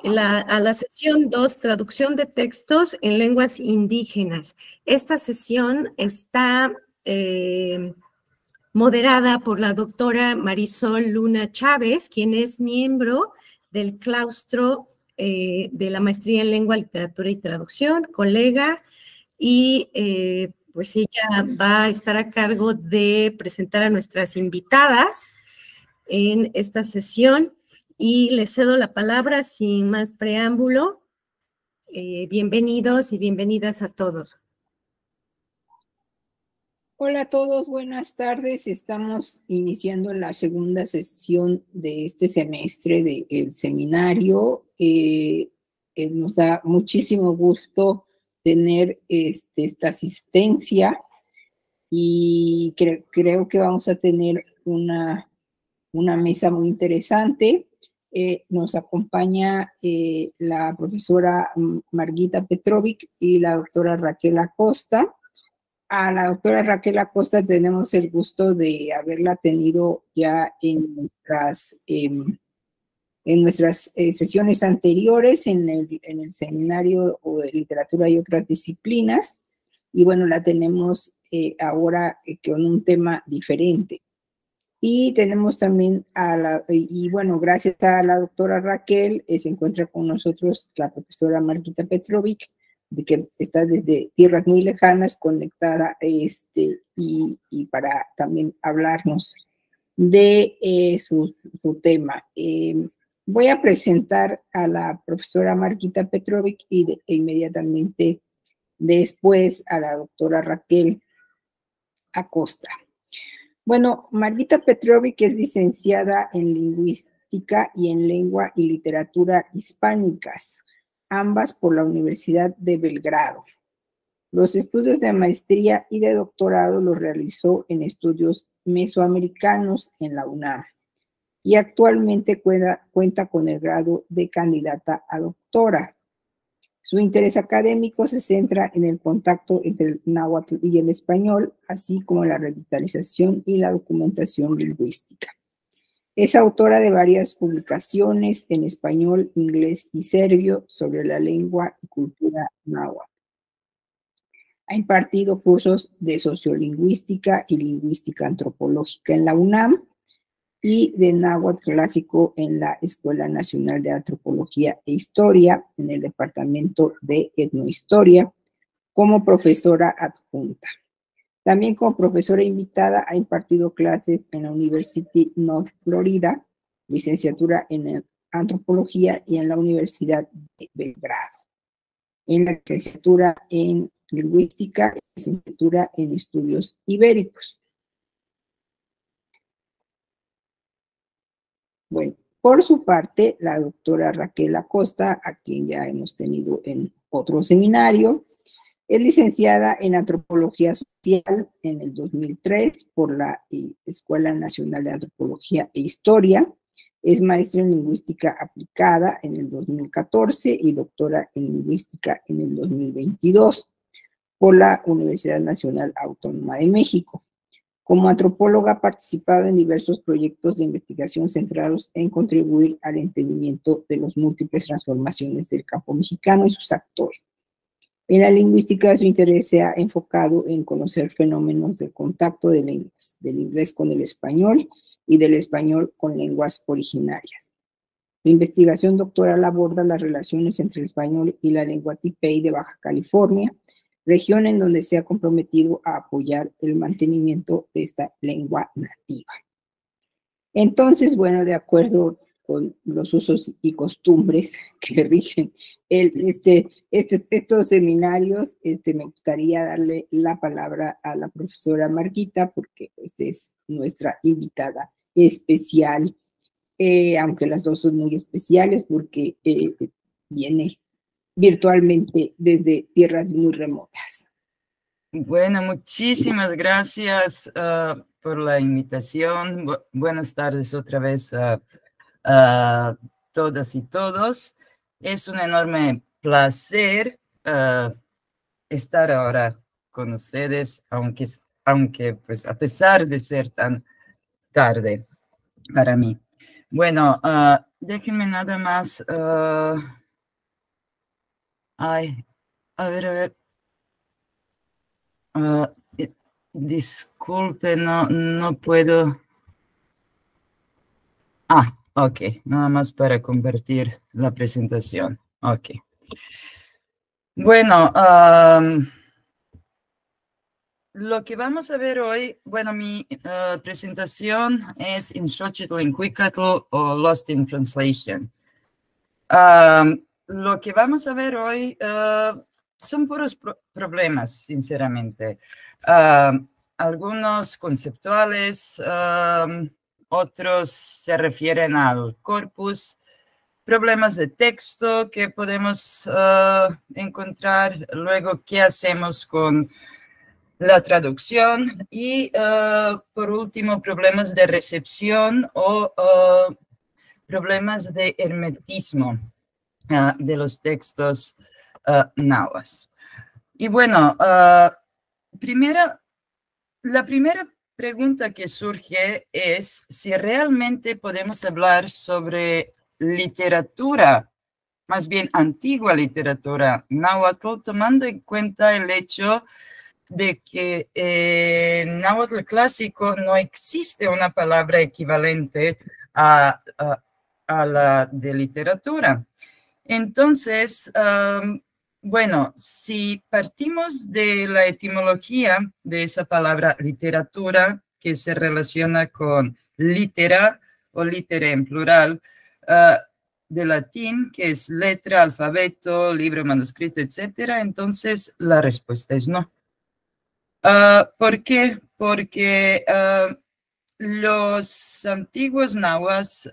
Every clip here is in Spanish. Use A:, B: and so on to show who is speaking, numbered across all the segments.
A: a la sesión 2, traducción de textos en lenguas indígenas. Esta sesión está moderada por la doctora Marisol Luna Chávez, quien es miembro del claustro de la maestría en lengua, literatura y traducción, colega, y pues ella va a estar a cargo de presentar a nuestras invitadas en esta sesión y le cedo la palabra sin más preámbulo. Bienvenidos y bienvenidas a todos.
B: Hola a todos, buenas tardes. Estamos iniciando la segunda sesión de este semestre del seminario. Nos da muchísimo gusto tener esta asistencia y creo que vamos a tener una mesa muy interesante. Nos acompaña la profesora Margita Petrovic y la doctora Raquel Acosta. A la doctora Raquel Acosta tenemos el gusto de haberla tenido ya en nuestras sesiones anteriores en el seminario de literatura y otras disciplinas. Y bueno, la tenemos ahora con un tema diferente. Y tenemos también bueno, gracias a la doctora Raquel, se encuentra con nosotros la profesora Margita Petrovic, de que está desde tierras muy lejanas conectada y para también hablarnos de su tema. Voy a presentar a la profesora Margita Petrovic e inmediatamente después a la doctora Raquel Acosta. Bueno, Margita Petrovic es licenciada en Lingüística y en Lengua y Literatura Hispánicas, ambas por la Universidad de Belgrado. Los estudios de maestría y de doctorado los realizó en estudios mesoamericanos en la UNAM y actualmente cuenta con el grado de candidata a doctora. Su interés académico se centra en el contacto entre el náhuatl y el español, así como la revitalización y la documentación lingüística. Es autora de varias publicaciones en español, inglés y serbio sobre la lengua y cultura náhuatl. Ha impartido cursos de sociolingüística y lingüística antropológica en la UNAM y de náhuatl clásico en la Escuela Nacional de Antropología e Historia en el Departamento de Etnohistoria como profesora adjunta. También como profesora invitada ha impartido clases en la University North Florida, licenciatura en Antropología y en la Universidad de Belgrado. En la licenciatura en Lingüística y licenciatura en Estudios Ibéricos. Bueno, por su parte, la doctora Raquel Acosta, a quien ya hemos tenido en otro seminario, es licenciada en Antropología Social en el 2003 por la Escuela Nacional de Antropología e Historia, es maestra en Lingüística Aplicada en el 2014 y doctora en Lingüística en el 2022 por la Universidad Nacional Autónoma de México. Como antropóloga ha participado en diversos proyectos de investigación centrados en contribuir al entendimiento de las múltiples transformaciones del campo mexicano y sus actores. En la lingüística, su interés se ha enfocado en conocer fenómenos de contacto de lenguas, del inglés con el español y del español con lenguas originarias. La investigación doctoral aborda las relaciones entre el español y la lengua tipey de Baja California, región en donde se ha comprometido a apoyar el mantenimiento de esta lengua nativa. Entonces, bueno, de acuerdo con los usos y costumbres que rigen estos seminarios, me gustaría darle la palabra a la profesora Margita, porque pues, es nuestra invitada especial, aunque las dos son muy especiales porque viene virtualmente desde tierras muy remotas.
C: Bueno, muchísimas gracias por la invitación. Buenas tardes otra vez a todas y todos. Es un enorme placer estar ahora con ustedes, aunque pues a pesar de ser tan tarde para mí. Bueno, déjenme nada más. Ay, a ver. Disculpe, no puedo. Ok, nada más para compartir la presentación. Ok. Bueno, lo que vamos a ver hoy, bueno, mi presentación es In Xochitl in Cuicatl o Lost in Translation. Lo que vamos a ver hoy son puros problemas, sinceramente. Algunos conceptuales, otros se refieren al corpus, problemas de texto que podemos encontrar, luego qué hacemos con la traducción y, por último, problemas de recepción o problemas de hermetismo de los textos náhuatl. Y bueno, la primera pregunta que surge es si realmente podemos hablar sobre literatura, más bien antigua literatura náhuatl, tomando en cuenta el hecho de que en náhuatl clásico no existe una palabra equivalente a la de literatura. Entonces, bueno, si partimos de la etimología de esa palabra literatura, que se relaciona con litera o litere en plural, de latín, que es letra, alfabeto, libro, manuscrito, etcétera, entonces la respuesta es no. ¿Por qué? Porque los antiguos nahuas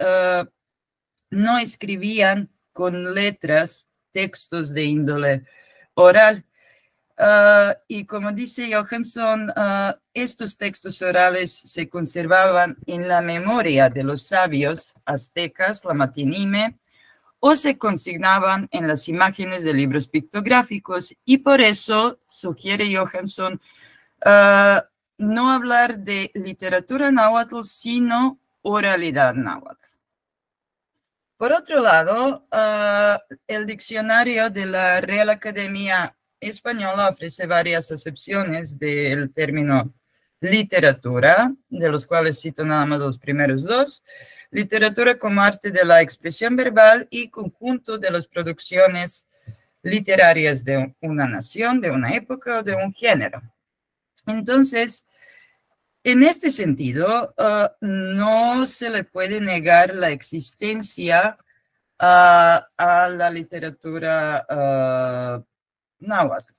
C: no escribían con letras textos de índole oral. Y como dice Johansson, estos textos orales se conservaban en la memoria de los sabios aztecas, la matinime, o se consignaban en las imágenes de libros pictográficos, y por eso sugiere Johansson no hablar de literatura náhuatl, sino oralidad náhuatl. Por otro lado, el diccionario de la Real Academia Española ofrece varias acepciones del término literatura, de los cuales cito nada más los primeros dos. Literatura como arte de la expresión verbal y conjunto de las producciones literarias de una nación, de una época o de un género. Entonces, en este sentido, no se le puede negar la existencia a la literatura náhuatl.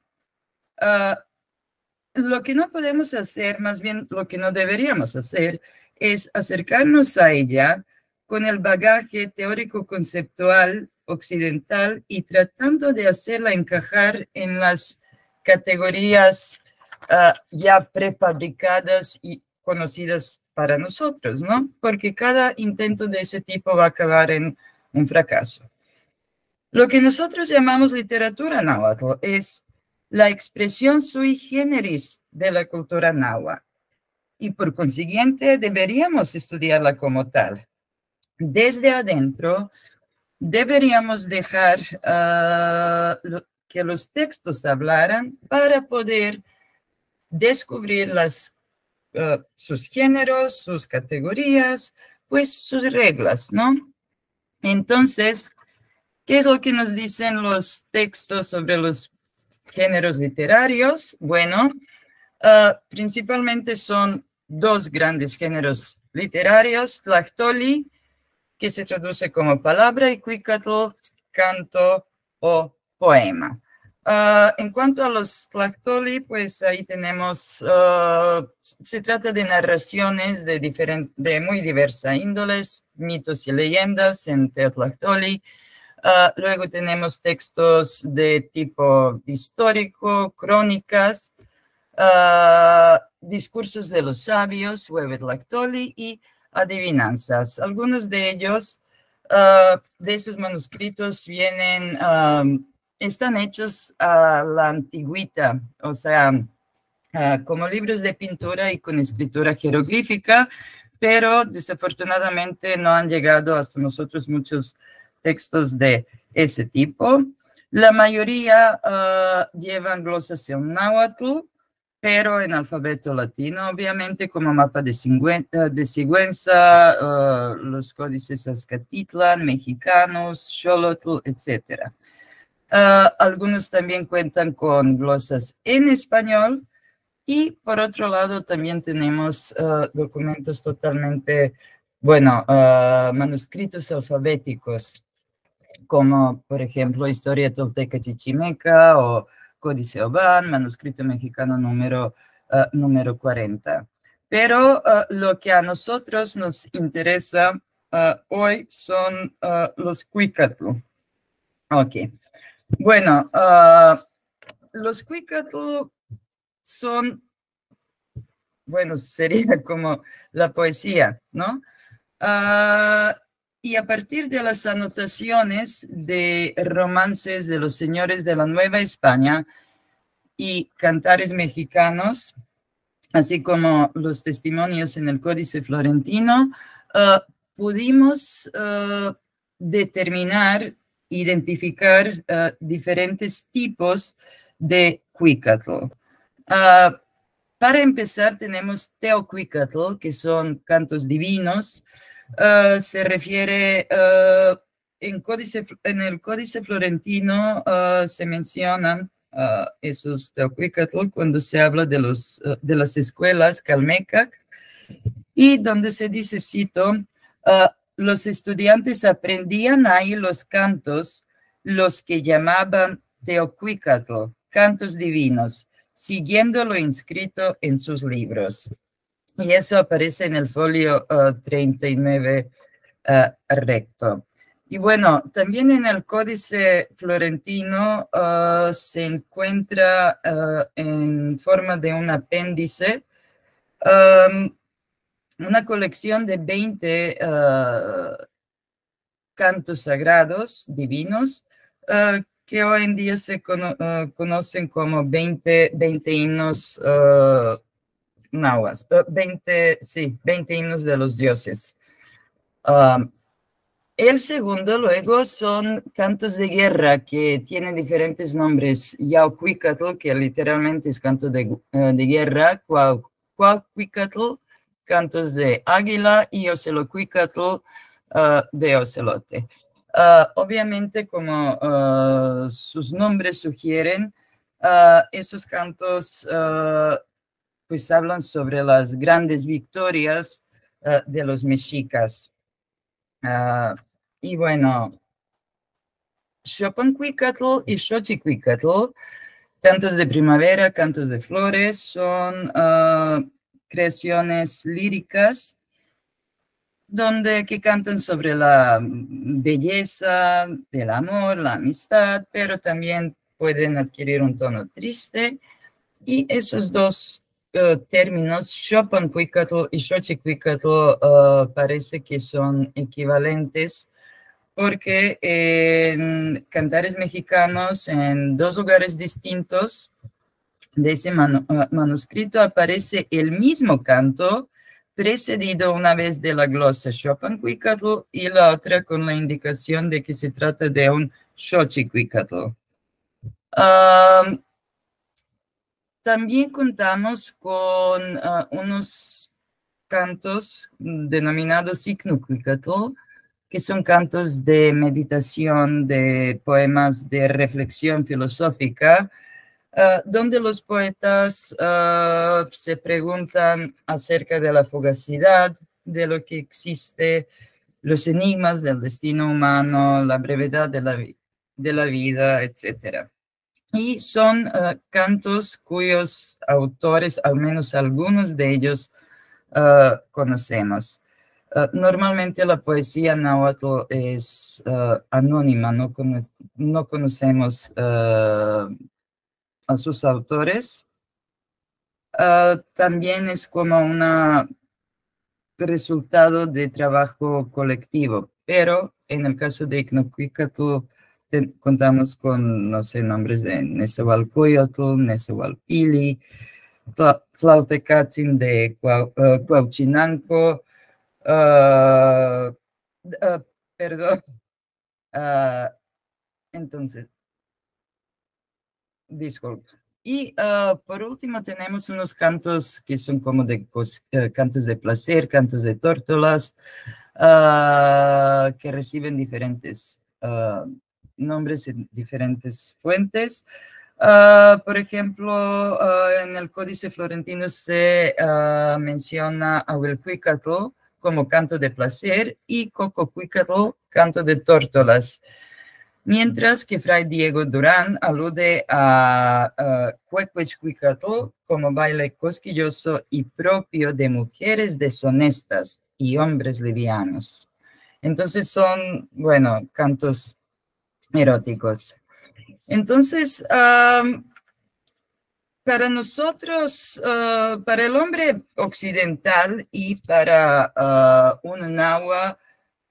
C: Lo que no podemos hacer, más bien lo que no deberíamos hacer, es acercarnos a ella con el bagaje teórico-conceptual occidental y tratando de hacerla encajar en las categorías ya prefabricadas y conocidas para nosotros, ¿no? Porque cada intento de ese tipo va a acabar en un fracaso. Lo que nosotros llamamos literatura náhuatl es la expresión sui generis de la cultura náhuatl, y por consiguiente deberíamos estudiarla como tal. Desde adentro deberíamos dejar que los textos hablaran para poder descubrir sus géneros, sus categorías, pues sus reglas, ¿no? Entonces, ¿qué es lo que nos dicen los textos sobre los géneros literarios? Bueno, principalmente son dos grandes géneros literarios, Tlachtoli, que se traduce como palabra, y Cuicatl, canto o poema. En cuanto a los Tlachtoli, pues ahí tenemos, se trata de narraciones de muy diversa índoles, mitos y leyendas en Teotlachtoli. Luego tenemos textos de tipo histórico, crónicas, discursos de los sabios, Huehuetlactoli, y adivinanzas. Algunos de ellos, de esos manuscritos, están hechos a la antigüita, o sea, como libros de pintura y con escritura jeroglífica, pero desafortunadamente no han llegado hasta nosotros muchos textos de ese tipo. La mayoría llevan glosas en náhuatl, pero en alfabeto latino, obviamente, como mapa de Sigüenza, los códices Azcatitlan, mexicanos, xolotl, etc. Algunos también cuentan con glosas en español, y por otro lado también tenemos documentos totalmente, bueno, manuscritos alfabéticos, como por ejemplo Historia Tolteca Chichimeca o Códice Oban, manuscrito mexicano número 40. Pero lo que a nosotros nos interesa hoy son los Cuicatl. Ok. Bueno, los Cuicatl son, bueno, sería como la poesía, ¿no? Y a partir de las anotaciones de romances de los señores de la Nueva España y cantares mexicanos, así como los testimonios en el Códice Florentino, pudimos identificar diferentes tipos de Cuicatl. Para empezar, tenemos Teocuicatl, que son cantos divinos. Se refiere, en el Códice Florentino se mencionan esos Teocuicatl cuando se habla de las escuelas Calmecac, y donde se dice, cito, los estudiantes aprendían ahí los cantos, los que llamaban Teocuicatl, cantos divinos, siguiendo lo inscrito en sus libros. Y eso aparece en el folio 39 recto. Y bueno, también en el Códice Florentino se encuentra en forma de un apéndice una colección de 20 cantos sagrados divinos que hoy en día se conocen como 20 himnos náhuatl, 20 himnos de los dioses. El segundo luego son cantos de guerra que tienen diferentes nombres. Yaucuicatl, que literalmente es canto de guerra, Cuaucuicatl, cantos de águila, y Ocelocuicatl, de ocelote. Obviamente, como sus nombres sugieren, esos cantos pues hablan sobre las grandes victorias de los mexicas. Y bueno, Xopancuicatl y Xochicuicatl, cantos de primavera, cantos de flores, son creaciones líricas que cantan sobre la belleza del amor, la amistad, pero también pueden adquirir un tono triste. Y esos dos términos, Xopancuicatl y Xochicuicatl, parece que son equivalentes, porque en cantares mexicanos, en dos lugares distintos de ese manuscrito, aparece el mismo canto, precedido una vez de la glosa Xopancuicatl y la otra con la indicación de que se trata de un Xochicuicatl. También contamos con unos cantos denominados Icnucuicatl, que son cantos de meditación, de poemas de reflexión filosófica, donde los poetas se preguntan acerca de la fugacidad, de lo que existe, los enigmas del destino humano, la brevedad de la vida, etc. Y son cantos cuyos autores, al menos algunos de ellos, conocemos. Normalmente la poesía náhuatl es anónima, no conocemos a sus autores. También es como un resultado de trabajo colectivo, pero en el caso de Icnucuicatl contamos con, no sé, nombres de Nezahualcóyotl, Nezahualpili, Tlaotecatzin de Cuauchinanco, Perdón. Entonces, disculpa. Y por último tenemos unos cantos que son como de cantos de placer, cantos de tórtolas, que reciben diferentes nombres en diferentes fuentes. Por ejemplo, en el Códice Florentino se menciona a Huilhuicatl como canto de placer y Cococuicatl, canto de tórtolas. Mientras que Fray Diego Durán alude a Cuecuechcuicatl como baile cosquilloso y propio de mujeres deshonestas y hombres livianos. Entonces son, bueno, cantos eróticos. Entonces, para nosotros, para el hombre occidental y para un náhuatl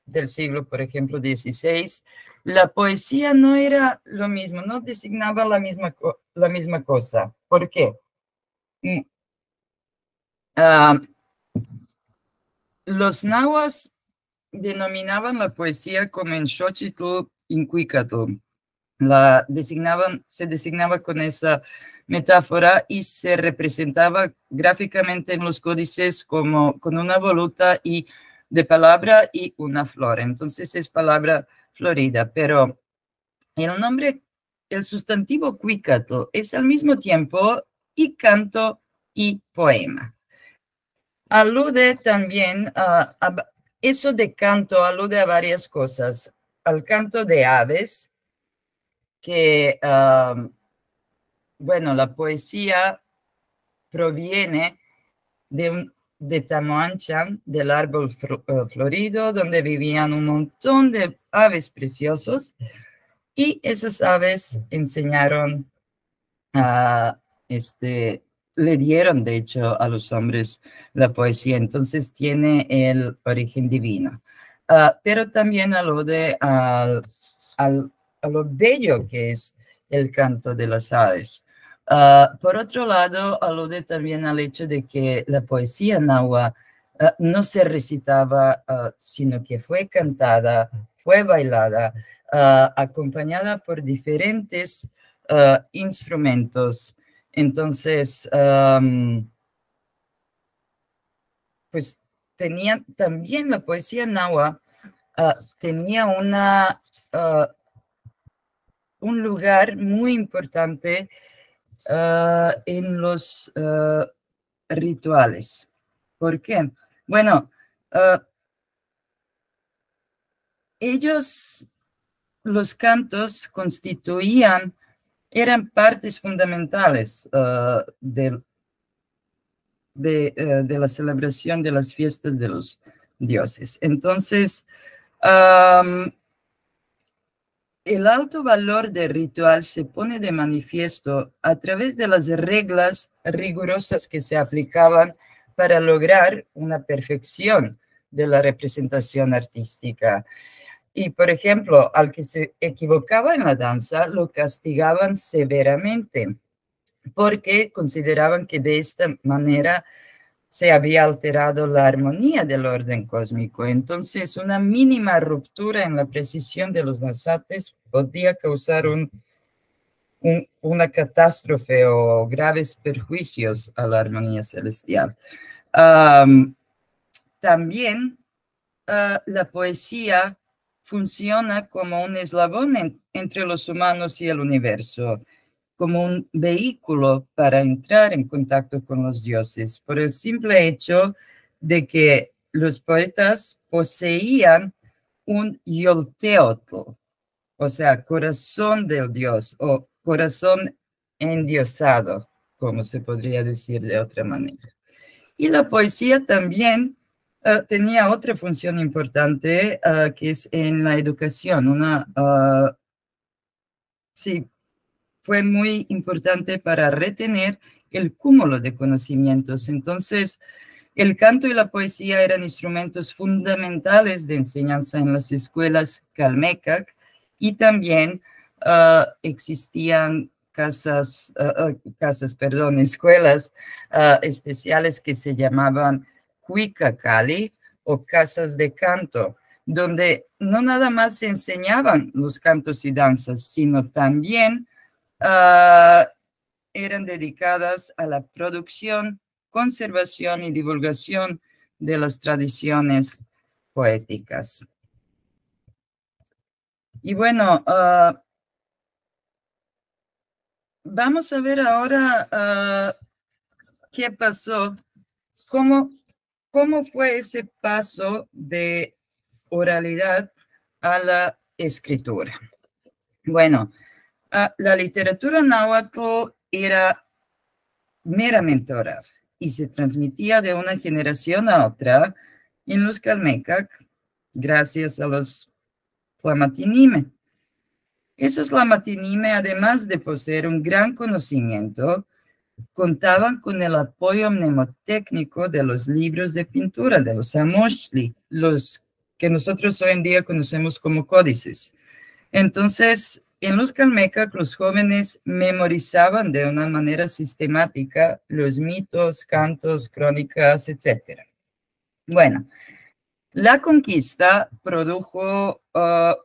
C: del siglo, por ejemplo, XVI, la poesía no era lo mismo, no designaba la misma cosa. ¿Por qué? Los nahuas denominaban la poesía como en Xochitl Incuicatl. Se designaba con esa metáfora y se representaba gráficamente en los códices como con una voluta y de palabra y una flor. Entonces es palabra florida, pero el sustantivo cuicatl es al mismo tiempo y canto y poema. Alude también eso de canto alude a varias cosas. Al canto de aves, que, bueno, la poesía proviene de Tamoanchan, del árbol florido, donde vivían un montón de aves preciosos, y esas aves enseñaron, le dieron, de hecho, a los hombres la poesía, entonces tiene el origen divino. Pero también alude a lo bello que es el canto de las aves. Por otro lado, alude también al hecho de que la poesía náhuatl no se recitaba, sino que fue cantada, fue bailada, acompañada por diferentes instrumentos. Entonces, pues también la poesía náhuatl tenía un lugar muy importante en los rituales. ¿Por qué? Bueno, los cantos eran partes fundamentales de la celebración de las fiestas de los dioses. Entonces, el alto valor del ritual se pone de manifiesto a través de las reglas rigurosas que se aplicaban para lograr una perfección de la representación artística. Y, por ejemplo, al que se equivocaba en la danza, lo castigaban severamente, porque consideraban que de esta manera se había alterado la armonía del orden cósmico. Entonces, una mínima ruptura en la precisión de los nasates podía causar una catástrofe o graves perjuicios a la armonía celestial. También la poesía funciona como un eslabón entre los humanos y el universo, como un vehículo para entrar en contacto con los dioses, por el simple hecho de que los poetas poseían un yolteotl, o sea, corazón del dios o corazón endiosado, como se podría decir de otra manera. Y la poesía también tenía otra función importante, que es en la educación. Sí, fue muy importante para retener el cúmulo de conocimientos. Entonces, el canto y la poesía eran instrumentos fundamentales de enseñanza en las escuelas calmecac, y también existían escuelas especiales que se llamaban Cuicacali, o casas de canto, donde no nada más se enseñaban los cantos y danzas, sino también eran dedicadas a la producción, conservación y divulgación de las tradiciones poéticas. Y bueno, vamos a ver ahora qué pasó, cómo fue ese paso de oralidad a la escritura. Bueno, la literatura náhuatl era meramente oral y se transmitía de una generación a otra en los Calmecac gracias a los Tlamatinime. Esos Tlamatinime, además de poseer un gran conocimiento, contaban con el apoyo mnemotécnico de los libros de pintura, de los amoshli, los que nosotros hoy en día conocemos como códices. Entonces, en los Calmecac, los jóvenes memorizaban de una manera sistemática los mitos, cantos, crónicas, etc. Bueno, la conquista produjo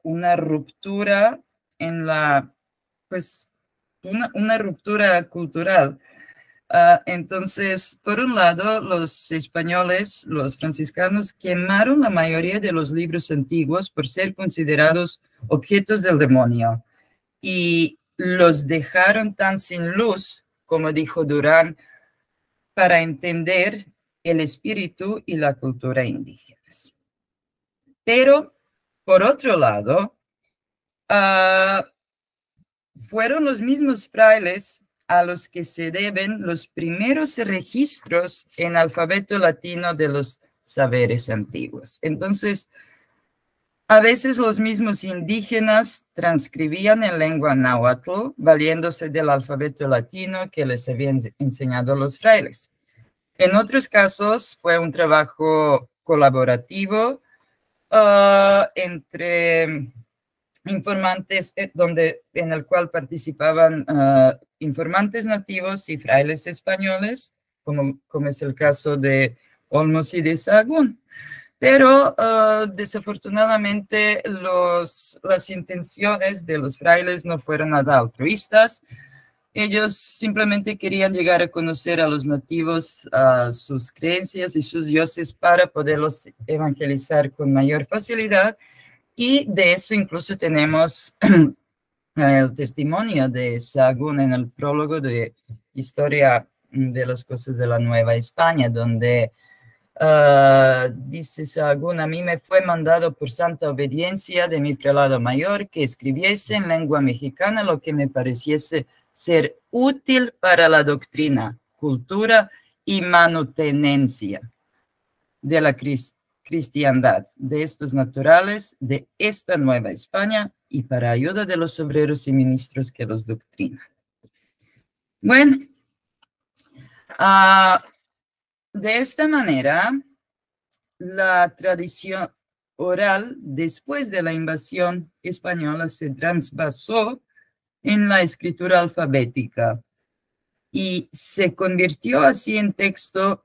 C: una ruptura en la, pues, una ruptura cultural. Entonces, por un lado, los españoles, los franciscanos, quemaron la mayoría de los libros antiguos por ser considerados objetos del demonio y los dejaron tan sin luz, como dijo Durán, para entender el espíritu y la cultura indígenas. Pero, por otro lado, fueron los mismos frailes a los que se deben los primeros registros en alfabeto latino de los saberes antiguos. Entonces, a veces los mismos indígenas transcribían en lengua náhuatl, valiéndose del alfabeto latino que les habían enseñado los frailes. En otros casos fue un trabajo colaborativo entre informantes, en el cual participaban informantes nativos y frailes españoles, como es el caso de Olmos y de Sahagún. Pero desafortunadamente las intenciones de los frailes no fueron nada altruistas. Ellos simplemente querían llegar a conocer a los nativos, sus creencias y sus dioses para poderlos evangelizar con mayor facilidad. Y de eso incluso tenemos el testimonio de Sahagún en el prólogo de Historia de las Cosas de la Nueva España, donde dice Sahagún: a mí me fue mandado por santa obediencia de mi prelado mayor que escribiese en lengua mexicana lo que me pareciese ser útil para la doctrina, cultura y manutenencia de la cristiandad, de estos naturales, de esta Nueva España, y para ayuda de los obreros y ministros que los doctrinan. Bueno, de esta manera, la tradición oral después de la invasión española se transvasó en la escritura alfabética y se convirtió así en texto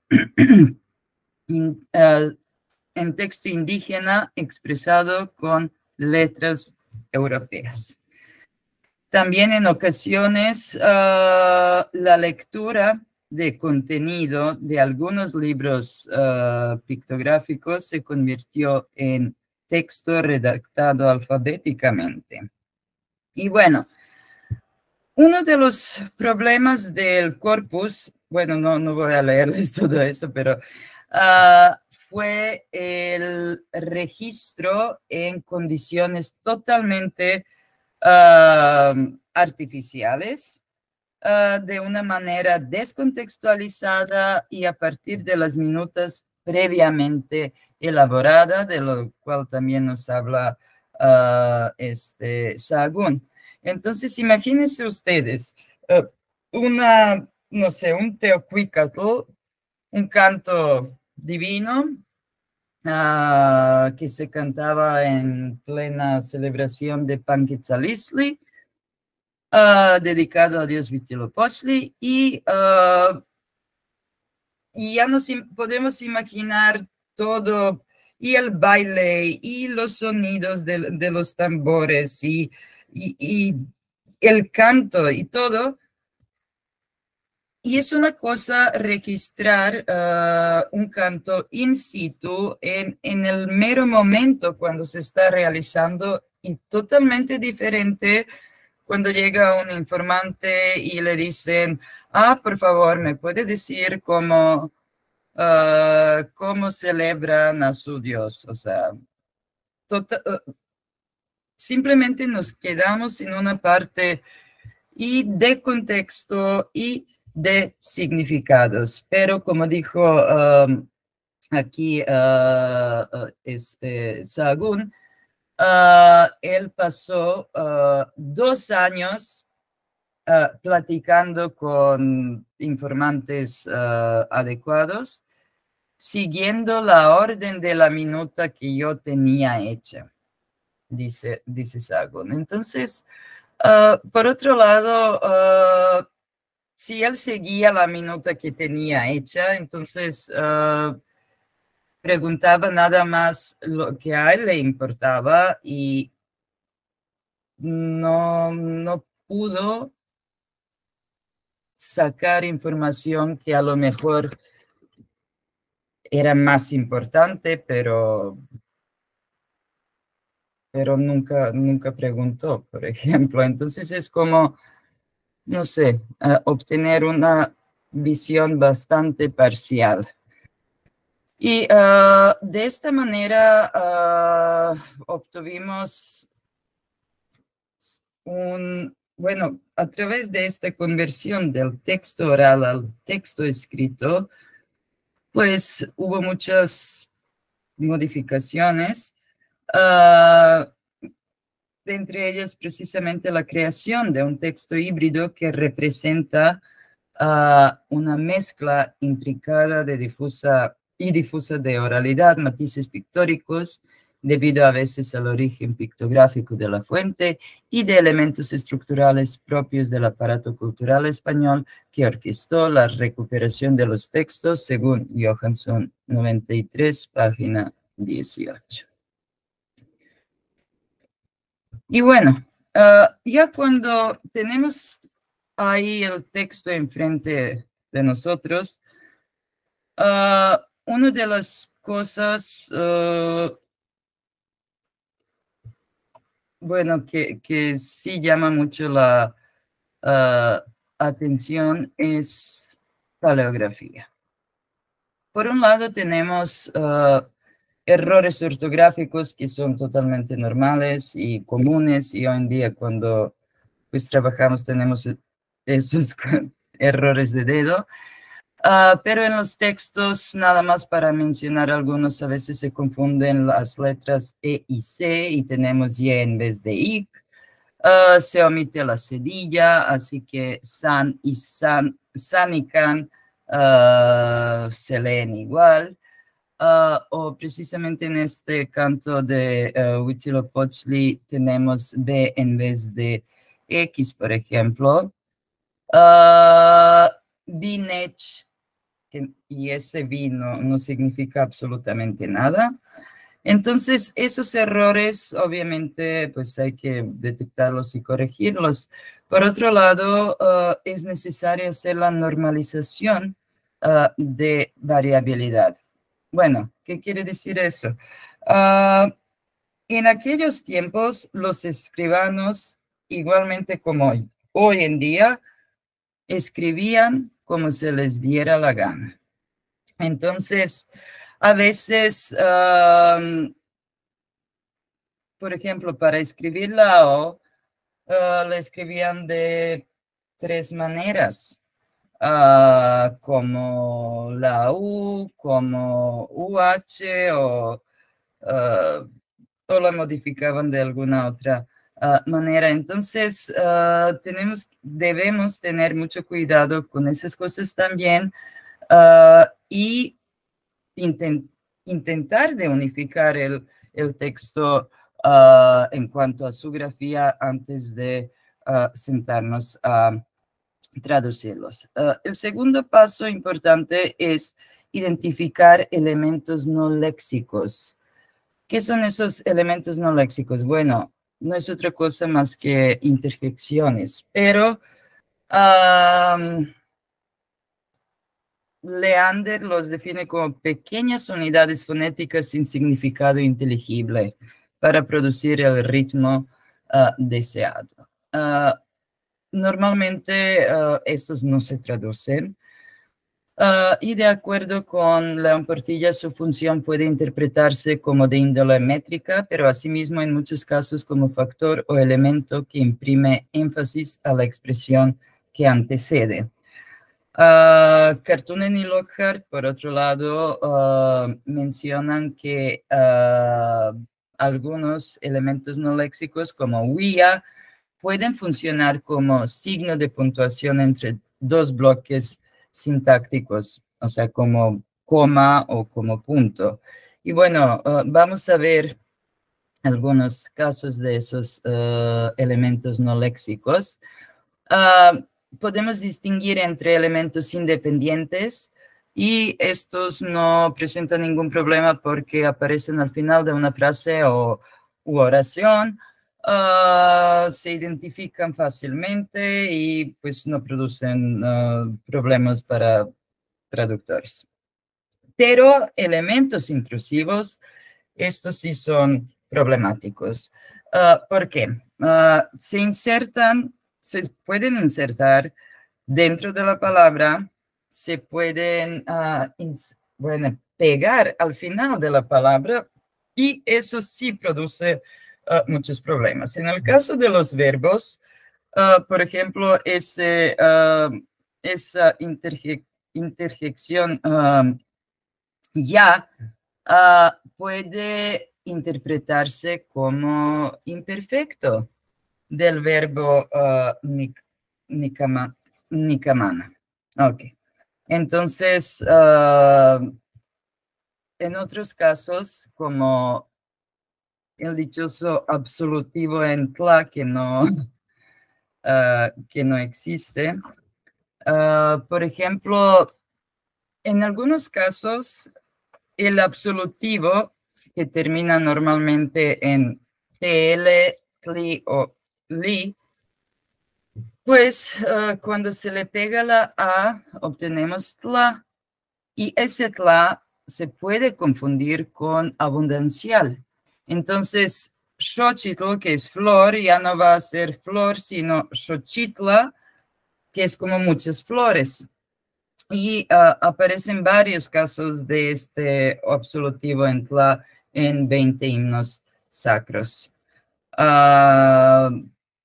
C: indígena expresado con letras europeas. También en ocasiones la lectura de contenido de algunos libros pictográficos se convirtió en texto redactado alfabéticamente. Y bueno, uno de los problemas del corpus, bueno, no voy a leerles todo eso, pero fue el registro en condiciones totalmente artificiales, de una manera descontextualizada y a partir de las minutas previamente elaboradas, de lo cual también nos habla Sahagún. Entonces, imagínense ustedes no sé, un teocuicatl, un canto divino que se cantaba en plena celebración de Panquitzalistli, dedicado a Dios Huitzilopochtli, y ya nos podemos imaginar todo y el baile y los sonidos de los tambores y el canto y todo. Y es una cosa registrar un canto in situ en el mero momento cuando se está realizando, y totalmente diferente cuando llega un informante y le dicen, por favor, ¿me puede decir cómo celebran a su Dios? O sea, simplemente nos quedamos en una parte y de contexto y de significados. Pero como dijo aquí Sahagún, él pasó 2 años platicando con informantes adecuados, siguiendo la orden de la minuta que yo tenía hecha, dice Sahagún. Entonces, por otro lado, si él seguía la minuta que tenía hecha, entonces preguntaba nada más lo que a él le importaba y no pudo sacar información que a lo mejor era más importante, pero nunca preguntó, por ejemplo. Entonces es como, no sé, obtener una visión bastante parcial. Y de esta manera obtuvimos bueno, a través de esta conversión del texto oral al texto escrito, pues hubo muchas modificaciones, entre ellas precisamente la creación de un texto híbrido que representa una mezcla intricada de difusa de oralidad, matices pictóricos, debido a veces al origen pictográfico de la fuente y de elementos estructurales propios del aparato cultural español que orquestó la recuperación de los textos, según Johansson 93, página 18. Y bueno, ya cuando tenemos ahí el texto enfrente de nosotros, una de las cosas, bueno, que sí llama mucho la atención es paleografía. Por un lado tenemos errores ortográficos que son totalmente normales y comunes, y hoy en día cuando pues trabajamos tenemos esos errores de dedo. Pero en los textos, nada más para mencionar algunos, a veces se confunden las letras E y C y tenemos Y en vez de IC. Se omite la cedilla, así que san y can se leen igual. O precisamente en este canto de Huitzilopochtli tenemos B en vez de X, por ejemplo. Binech, y ese B no significa absolutamente nada. Entonces, esos errores, obviamente, pues hay que detectarlos y corregirlos. Por otro lado, es necesario hacer la normalización de variabilidad. Bueno, ¿qué quiere decir eso? En aquellos tiempos, los escribanos, igualmente como hoy en día, escribían como se les diera la gana. Entonces, a veces, por ejemplo, para escribir la O, la escribían de 3 maneras, como la U, como UH, o la modificaban de alguna otra manera. Entonces, debemos tener mucho cuidado con esas cosas también, y intentar de unificar el texto en cuanto a su grafía antes de sentarnos a traducirlos. El segundo paso importante es identificar elementos no léxicos ¿Qué son esos elementos no léxicos? Bueno, no es otra cosa más que interjecciones, pero Leander los define como pequeñas unidades fonéticas sin significado inteligible para producir el ritmo deseado. Normalmente estos no se traducen. Y de acuerdo con León Portilla, su función puede interpretarse como de índole métrica, pero asimismo en muchos casos como factor o elemento que imprime énfasis a la expresión que antecede. Kartunen y Lockhart, por otro lado, mencionan que algunos elementos no léxicos como WIA pueden funcionar como signo de puntuación entre dos bloques sintácticos, o sea, como coma o como punto. Y bueno, vamos a ver algunos casos de esos elementos no léxicos. Podemos distinguir entre elementos independientes y estos no presentan ningún problema porque aparecen al final de una frase u oración. Se identifican fácilmente y pues no producen problemas para traductores. Pero elementos intrusivos, estos sí son problemáticos. ¿Por qué? Se pueden insertar dentro de la palabra, se pueden pegar al final de la palabra y eso sí produce muchos problemas. En el caso de los verbos, por ejemplo, esa interjección ya puede interpretarse como imperfecto del verbo nikamana. Ok. Entonces, en otros casos, como el dichoso absolutivo en tla, que no existe, por ejemplo, en algunos casos, el absolutivo, que termina normalmente en tl, tli o li, pues cuando se le pega la a, obtenemos tla, y ese tla se puede confundir con abundancial. Entonces, xochitl, que es flor, ya no va a ser flor, sino xochitla, que es como muchas flores. Y aparecen varios casos de este absolutivo en tla en 20 himnos sacros.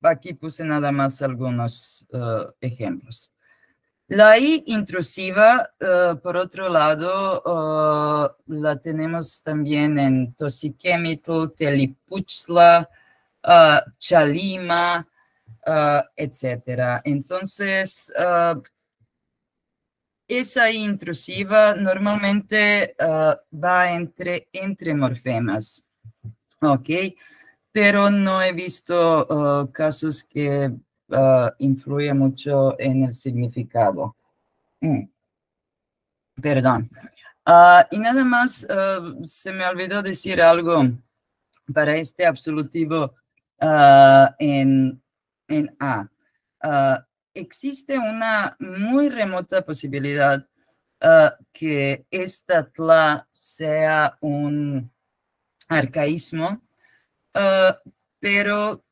C: Aquí puse nada más algunos ejemplos. La I intrusiva, por otro lado, la tenemos también en Tosiquemitl, Telipuchla, Chalima, etc. Entonces, esa I intrusiva normalmente va entre morfemas, ¿ok? Pero no he visto casos que influye mucho en el significado. Perdón. Y nada más, se me olvidó decir algo para este absolutivo en A. Existe una muy remota posibilidad que esta tla sea un arcaísmo, pero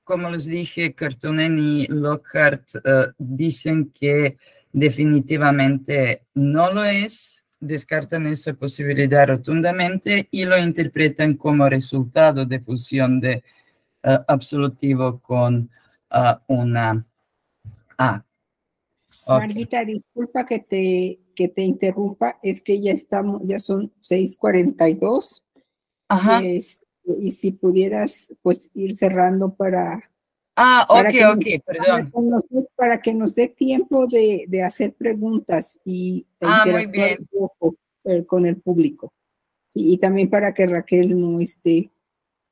C: como les dije, Kartunen y Lockhart dicen que definitivamente no lo es, descartan esa posibilidad rotundamente y lo interpretan como resultado de fusión de absolutivo con una A. Okay.
B: Marguita, disculpa que te interrumpa, es que ya son 6:42.
C: Ajá.
B: Y si pudieras pues ir cerrando para
C: perdón.
B: Para que nos dé tiempo de hacer preguntas y interactuar un poco con el público. Sí, y también para que Raquel no esté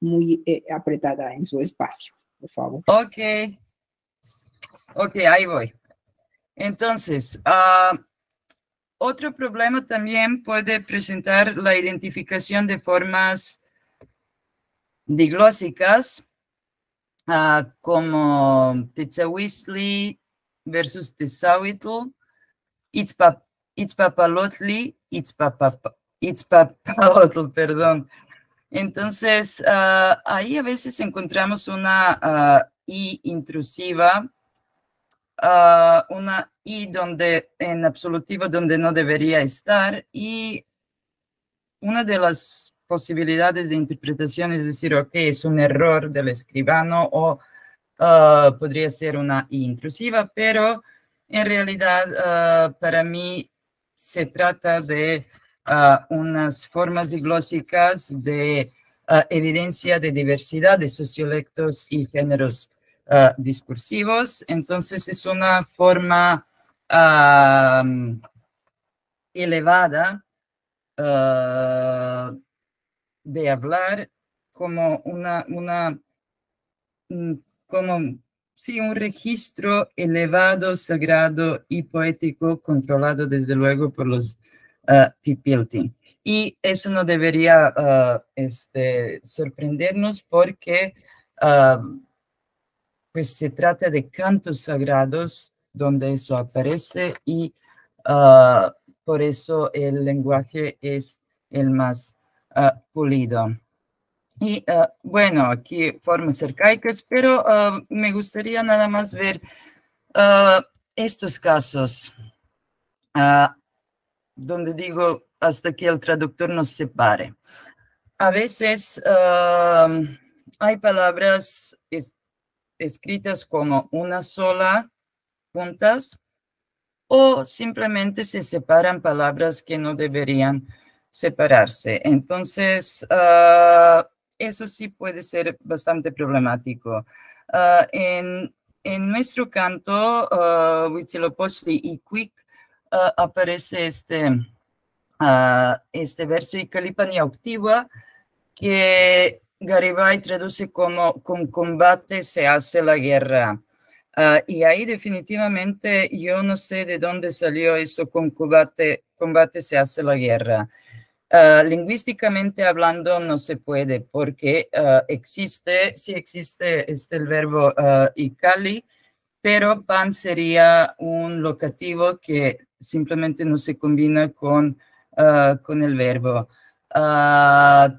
B: muy apretada en su espacio, por favor.
C: Ok, ahí voy. Entonces, Otro problema también puede presentar la identificación de formas diglósicas, como Tetzahuistli versus Tezahuitl, Itzpapalotli, Itzpapalotl, perdón. Entonces, ahí a veces encontramos una I intrusiva, una I en absolutivo donde no debería estar, y una de las posibilidades de interpretación es decir, ok, es un error del escribano o podría ser una I intrusiva, pero en realidad para mí se trata de unas formas diglósicas de evidencia de diversidad de sociolectos y géneros discursivos. Entonces es una forma elevada de hablar como como sí, un registro elevado, sagrado y poético, controlado desde luego por los Pipiltin. Y eso no debería sorprendernos porque pues se trata de cantos sagrados donde eso aparece y por eso el lenguaje es el más pulido. Y bueno, aquí formas arcaicas, pero me gustaría nada más ver estos casos donde digo hasta que el traductor nos separe. A veces hay palabras escritas como una sola juntas o simplemente se separan palabras que no deberían separarse. Entonces, eso sí puede ser bastante problemático. En nuestro canto, Huitzilopochtli y Cuic, aparece este verso Icalipan y Auctigua, que Garibay traduce como con combate se hace la guerra. Y ahí definitivamente yo no sé de dónde salió eso con combate se hace la guerra. Lingüísticamente hablando no se puede porque sí existe el verbo Icali, pero pan sería un locativo que simplemente no se combina con el verbo.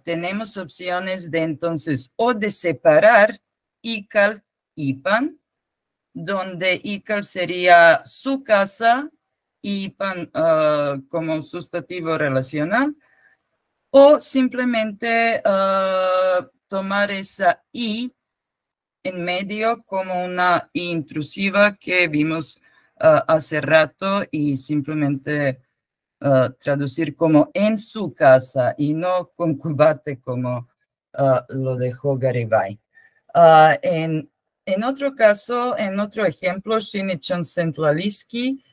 C: Tenemos opciones de entonces o de separar Ical y pan, donde Ical sería su casa y pan como sustantivo relacional, o simplemente tomar esa I en medio como una I intrusiva que vimos hace rato y simplemente traducir como en su casa y no con combate como lo dejó Garibay. En otro caso, en otro ejemplo, Shinichon Sentlaliski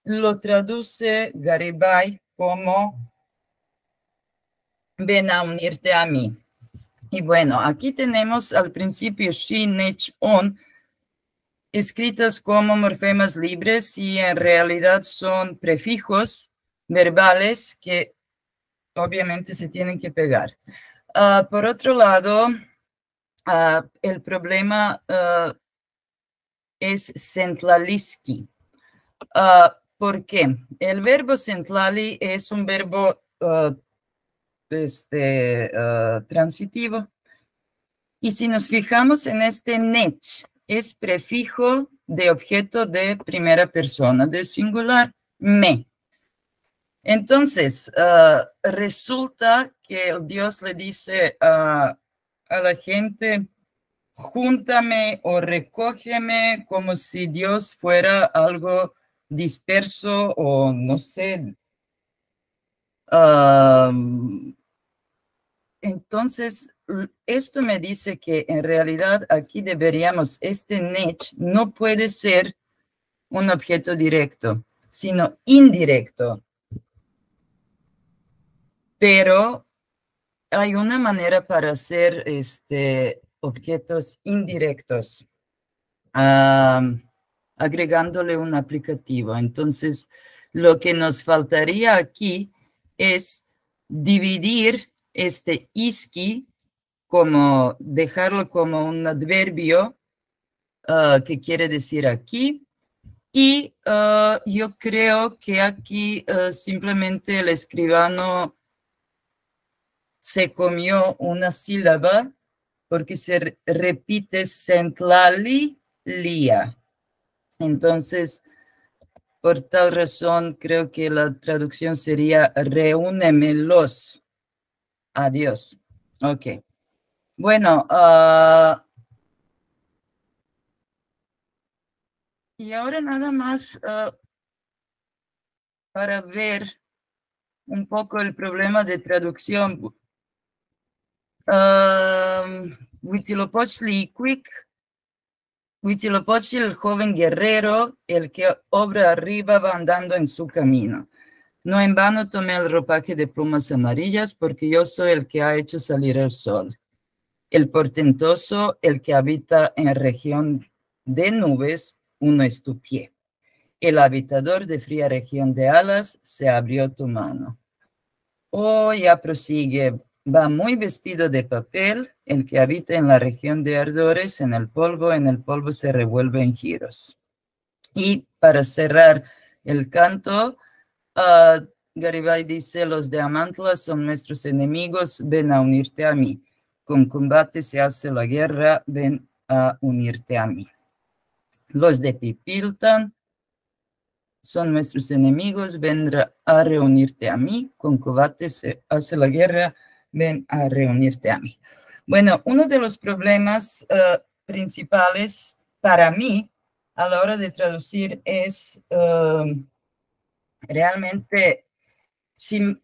C: lo traduce Garibay como ven a unirte a mí. Y bueno, aquí tenemos al principio Shi, Nech, On, escritas como morfemas libres y en realidad son prefijos verbales que obviamente se tienen que pegar. Por otro lado, el problema es Sentlaliski. ¿Por qué? El verbo Sentlali es un verbo transitivo. Y si nos fijamos en este nech, es prefijo de objeto de primera persona, de singular, me. Entonces, resulta que Dios le dice a la gente, júntame o recógeme, como si Dios fuera algo disperso o no sé. Entonces, esto me dice que en realidad aquí deberíamos, este nech no puede ser un objeto directo, sino indirecto. Pero hay una manera para hacer objetos indirectos. agregándole un aplicativo. Entonces, lo que nos faltaría aquí es dividir este isqui, como dejarlo como un adverbio que quiere decir aquí. Y yo creo que aquí simplemente el escribano se comió una sílaba porque se repite sentlali lia. Entonces, por tal razón, creo que la traducción sería reúnemelos. Adiós. Ok. Bueno, y ahora nada más para ver un poco el problema de traducción. Huitzilopochtli, el joven guerrero, el que obra arriba va andando en su camino. No en vano tomé el ropaje de plumas amarillas, porque yo soy el que ha hecho salir el sol. El portentoso, el que habita en región de nubes, uno es tu pie. El habitador de fría región de alas, se abrió tu mano. Oh, ya prosigue. Va muy vestido de papel, el que habita en la región de ardores, en el polvo se revuelve en giros. Y para cerrar el canto, Garibay dice, los de Amantla son nuestros enemigos, ven a unirte a mí. Con combate se hace la guerra, ven a unirte a mí. Los de Pipiltan son nuestros enemigos, ven a reunirte a mí. Con combate se hace la guerra, ven a reunirte a mí. Bueno, uno de los problemas principales para mí a la hora de traducir es realmente sin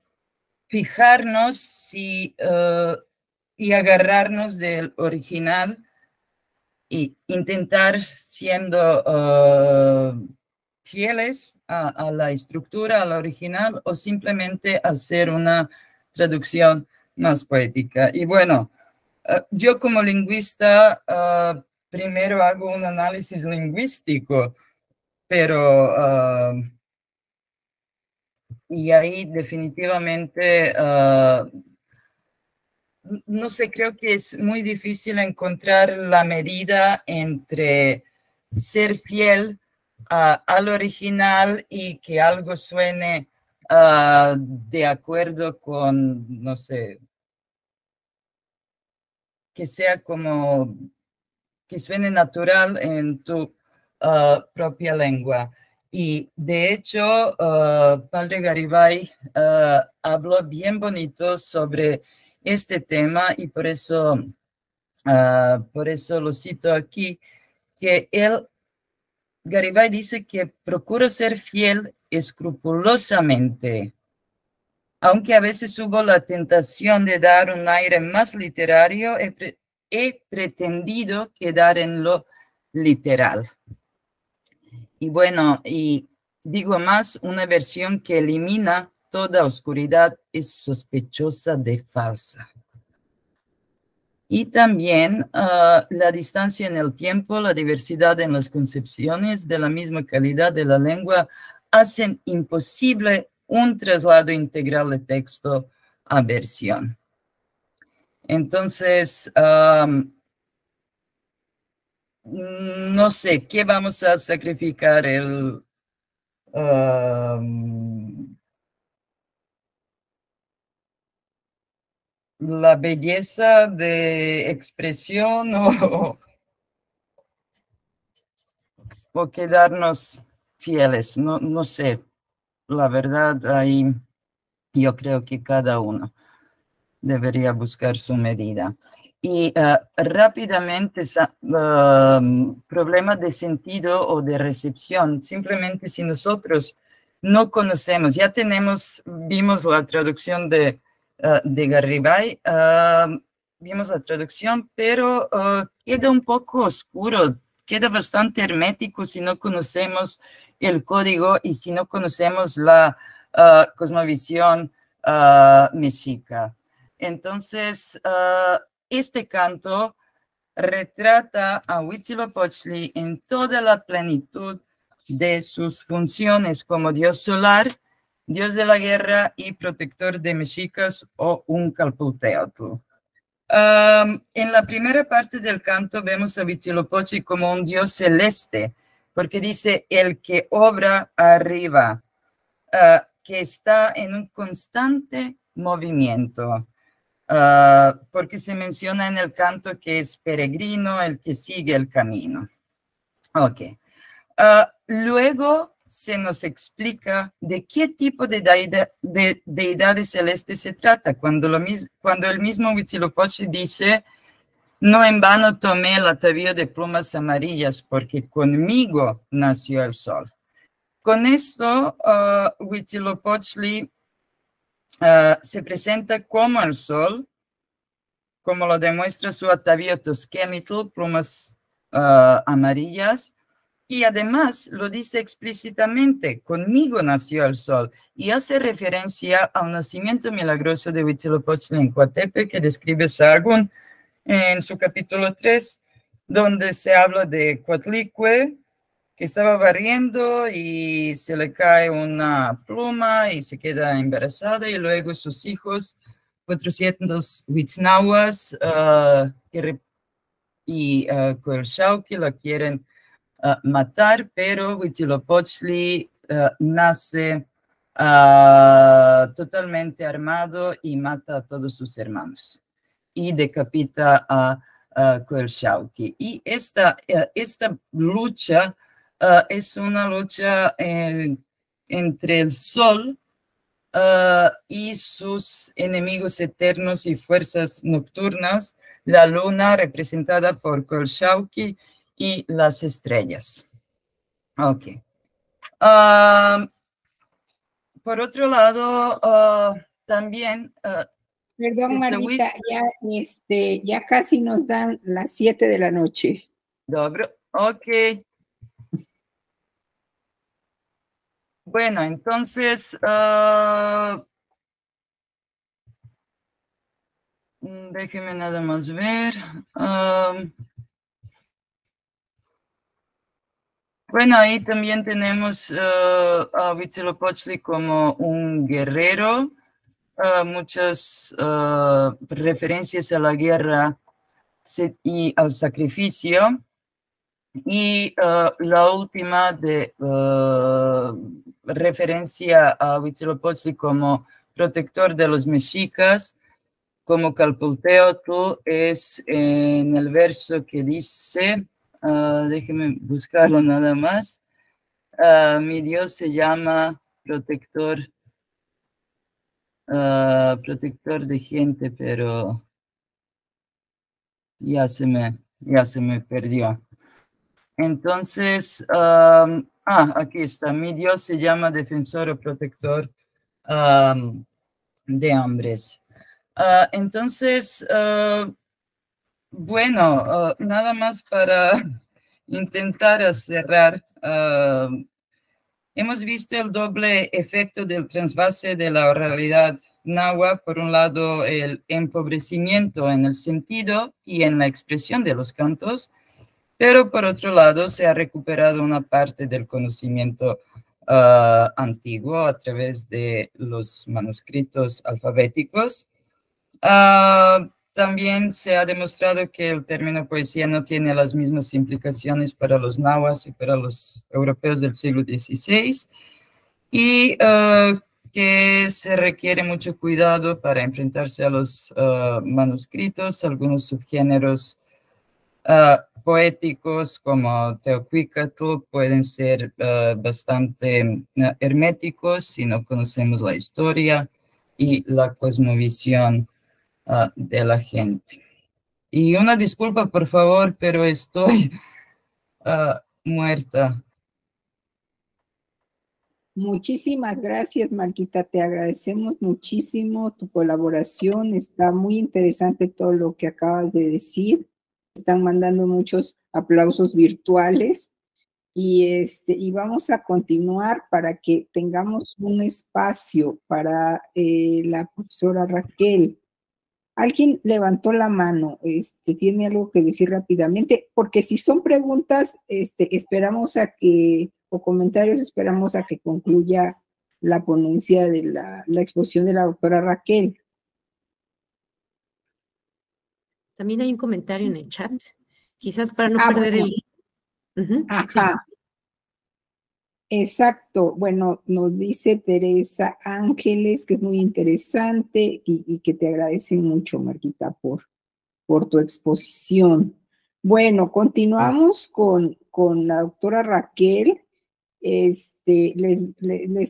C: fijarnos y agarrarnos del original y intentar siendo fieles a la estructura, a la original, o simplemente hacer una traducción más poética. Y bueno, yo como lingüista primero hago un análisis lingüístico, pero y ahí definitivamente, no sé, creo que es muy difícil encontrar la medida entre ser fiel al original y que algo suene de acuerdo con, no sé, que sea como, que suene natural en tu propia lengua. Y de hecho, Padre Garibay habló bien bonito sobre este tema y por eso lo cito aquí, que Garibay dice que procura ser fiel escrupulosamente, aunque a veces hubo la tentación de dar un aire más literario, he pretendido quedar en lo literal. Y bueno, y digo más, una versión que elimina toda oscuridad es sospechosa de falsa. Y también la distancia en el tiempo, la diversidad en las concepciones de la misma calidad de la lengua hacen imposible un traslado integral de texto a versión. Entonces, no sé, ¿qué vamos a sacrificar? La belleza de expresión o quedarnos fieles, no sé. La verdad, ahí yo creo que cada uno debería buscar su medida. Y rápidamente, problema de sentido o de recepción. Simplemente si nosotros no conocemos, ya vimos la traducción de Garibay, vimos la traducción, pero queda un poco oscuro, queda bastante hermético si no conocemos el código y si no conocemos la cosmovisión mexica. Entonces, este canto retrata a Huitzilopochtli en toda la plenitud de sus funciones como dios solar, dios de la guerra y protector de mexicas o Uncalpulteotl. En la primera parte del canto vemos a Huitzilopochtli como un dios celeste, porque dice el que obra arriba, que está en un constante movimiento, porque se menciona en el canto que es peregrino, el que sigue el camino. Ok. Luego se nos explica de qué tipo de deidades celestes se trata, cuando el mismo Huitzilopochtli dice: no en vano tomé el atavío de plumas amarillas, porque conmigo nació el sol. Con esto, Huitzilopochtli se presenta como el sol, como lo demuestra su atavío Tosquemitl, plumas amarillas, y además lo dice explícitamente: conmigo nació el sol, y hace referencia al nacimiento milagroso de Huitzilopochtli en Coatepe, que describe Sahagún en su capítulo 3, donde se habla de Coatlicue, que estaba barriendo y se le cae una pluma y se queda embarazada, y luego sus hijos, 400 Huitznahuas y Coelxauhqui, la quieren matar, pero Huitzilopochtli nace totalmente armado y mata a todos sus hermanos y decapita a Coelxauhqui. Y esta lucha es una lucha entre el sol y sus enemigos eternos y fuerzas nocturnas, la luna representada por Coelxauhqui y las estrellas. Ok. Por otro lado, también...
B: Perdón, Marita, ya casi nos dan las 7 de la noche.
C: Dobro, ok. Bueno, entonces, déjeme nada más ver. Bueno, ahí también tenemos a Huitzilopochtli como un guerrero, muchas referencias a la guerra y al sacrificio. Y la última de referencia a Huitzilopochtli como protector de los mexicas, como Calpulteotl, es en el verso que dice, déjenme buscarlo nada más, mi Dios se llama protector de gente, pero ya se me perdió. Entonces, aquí está, mi Dios se llama defensor o protector de hombres. Entonces, bueno, nada más para intentar cerrar. Hemos visto el doble efecto del trasvase de la oralidad náhuatl. Por un lado, el empobrecimiento en el sentido y en la expresión de los cantos, pero por otro lado se ha recuperado una parte del conocimiento antiguo a través de los manuscritos alfabéticos. También se ha demostrado que el término poesía no tiene las mismas implicaciones para los nahuas y para los europeos del siglo XVI, y que se requiere mucho cuidado para enfrentarse a los manuscritos. Algunos subgéneros poéticos como Teocuicatl pueden ser bastante herméticos si no conocemos la historia y la cosmovisión de la gente. Y una disculpa, por favor, pero estoy muerta.
B: Muchísimas gracias, Marquita. Te agradecemos muchísimo tu colaboración. Está muy interesante todo lo que acabas de decir. Están mandando muchos aplausos virtuales y vamos a continuar para que tengamos un espacio para la profesora Raquel. Alguien levantó la mano, tiene algo que decir rápidamente, porque si son preguntas, esperamos a que, o comentarios, esperamos a que concluya la ponencia de la exposición de la doctora Raquel.
A: También hay un comentario en el chat, quizás para no perder
B: bueno.
A: el...
B: Ajá. Sí. Exacto. Bueno, nos dice Teresa Ángeles, que es muy interesante y que te agradece mucho, Marquita, por tu exposición. Bueno, continuamos con la doctora Raquel. Les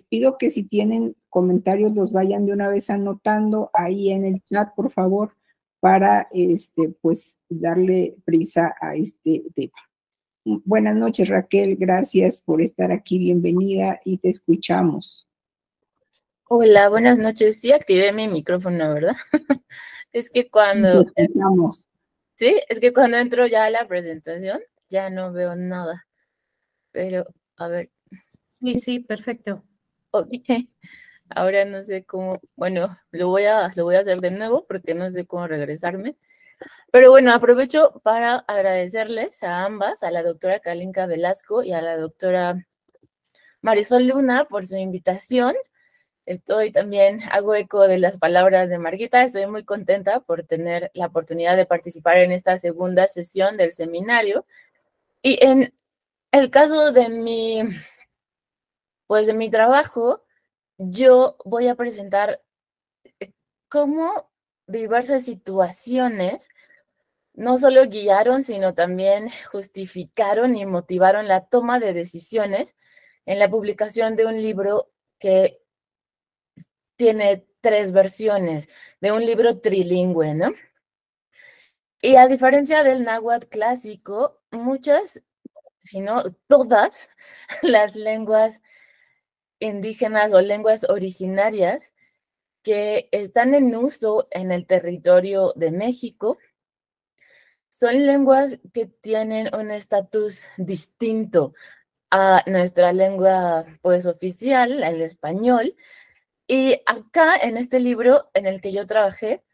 B: pido que si tienen comentarios los vayan de una vez anotando ahí en el chat, por favor, para pues darle prisa a este tema. Buenas noches, Raquel, gracias por estar aquí, bienvenida y te escuchamos.
D: Hola, buenas noches. Sí, activé mi micrófono, ¿verdad? Es que cuando...
B: Te escuchamos.
D: Sí, es que cuando entro ya a la presentación, ya no veo nada. Pero, a ver.
A: Sí, perfecto.
D: Ok. Ahora no sé cómo... Bueno, lo voy a hacer de nuevo porque no sé cómo regresarme. Pero bueno, aprovecho para agradecerles a ambas, a la doctora Kalinka Velasco y a la doctora Marisol Luna por su invitación. Estoy también, hago eco de las palabras de Marquita, estoy muy contenta por tener la oportunidad de participar en esta segunda sesión del seminario. Y en el caso de mi trabajo, yo voy a presentar cómo diversas situaciones no solo guiaron, sino también justificaron y motivaron la toma de decisiones en la publicación de un libro que tiene 3 versiones, de un libro trilingüe, ¿no? Y a diferencia del náhuatl clásico, muchas, si no todas, las lenguas indígenas o lenguas originarias que están en uso en el territorio de México son lenguas que tienen un estatus distinto a nuestra lengua, pues, oficial, el español. Y acá, en este libro en el que yo trabajé,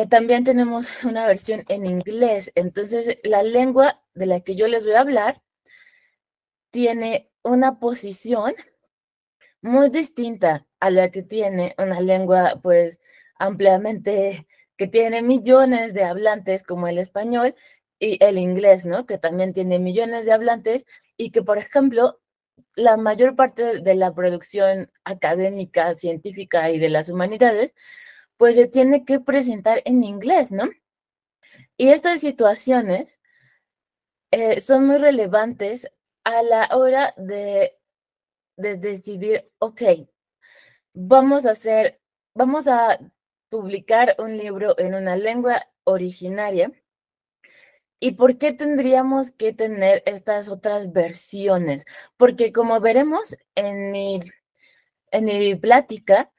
D: también tenemos una versión en inglés. Entonces, la lengua de la que yo les voy a hablar tiene una posición muy distinta a la que tiene una lengua, pues, ampliamente, que tiene millones de hablantes como el español y el inglés, ¿no? Que también tiene millones de hablantes y que, por ejemplo, la mayor parte de la producción académica, científica y de las humanidades, pues se tiene que presentar en inglés, ¿no? Y estas situaciones son muy relevantes a la hora de decidir, ok, vamos a publicar un libro en una lengua originaria. ¿Y por qué tendríamos que tener estas otras versiones? Porque como veremos en mi plática,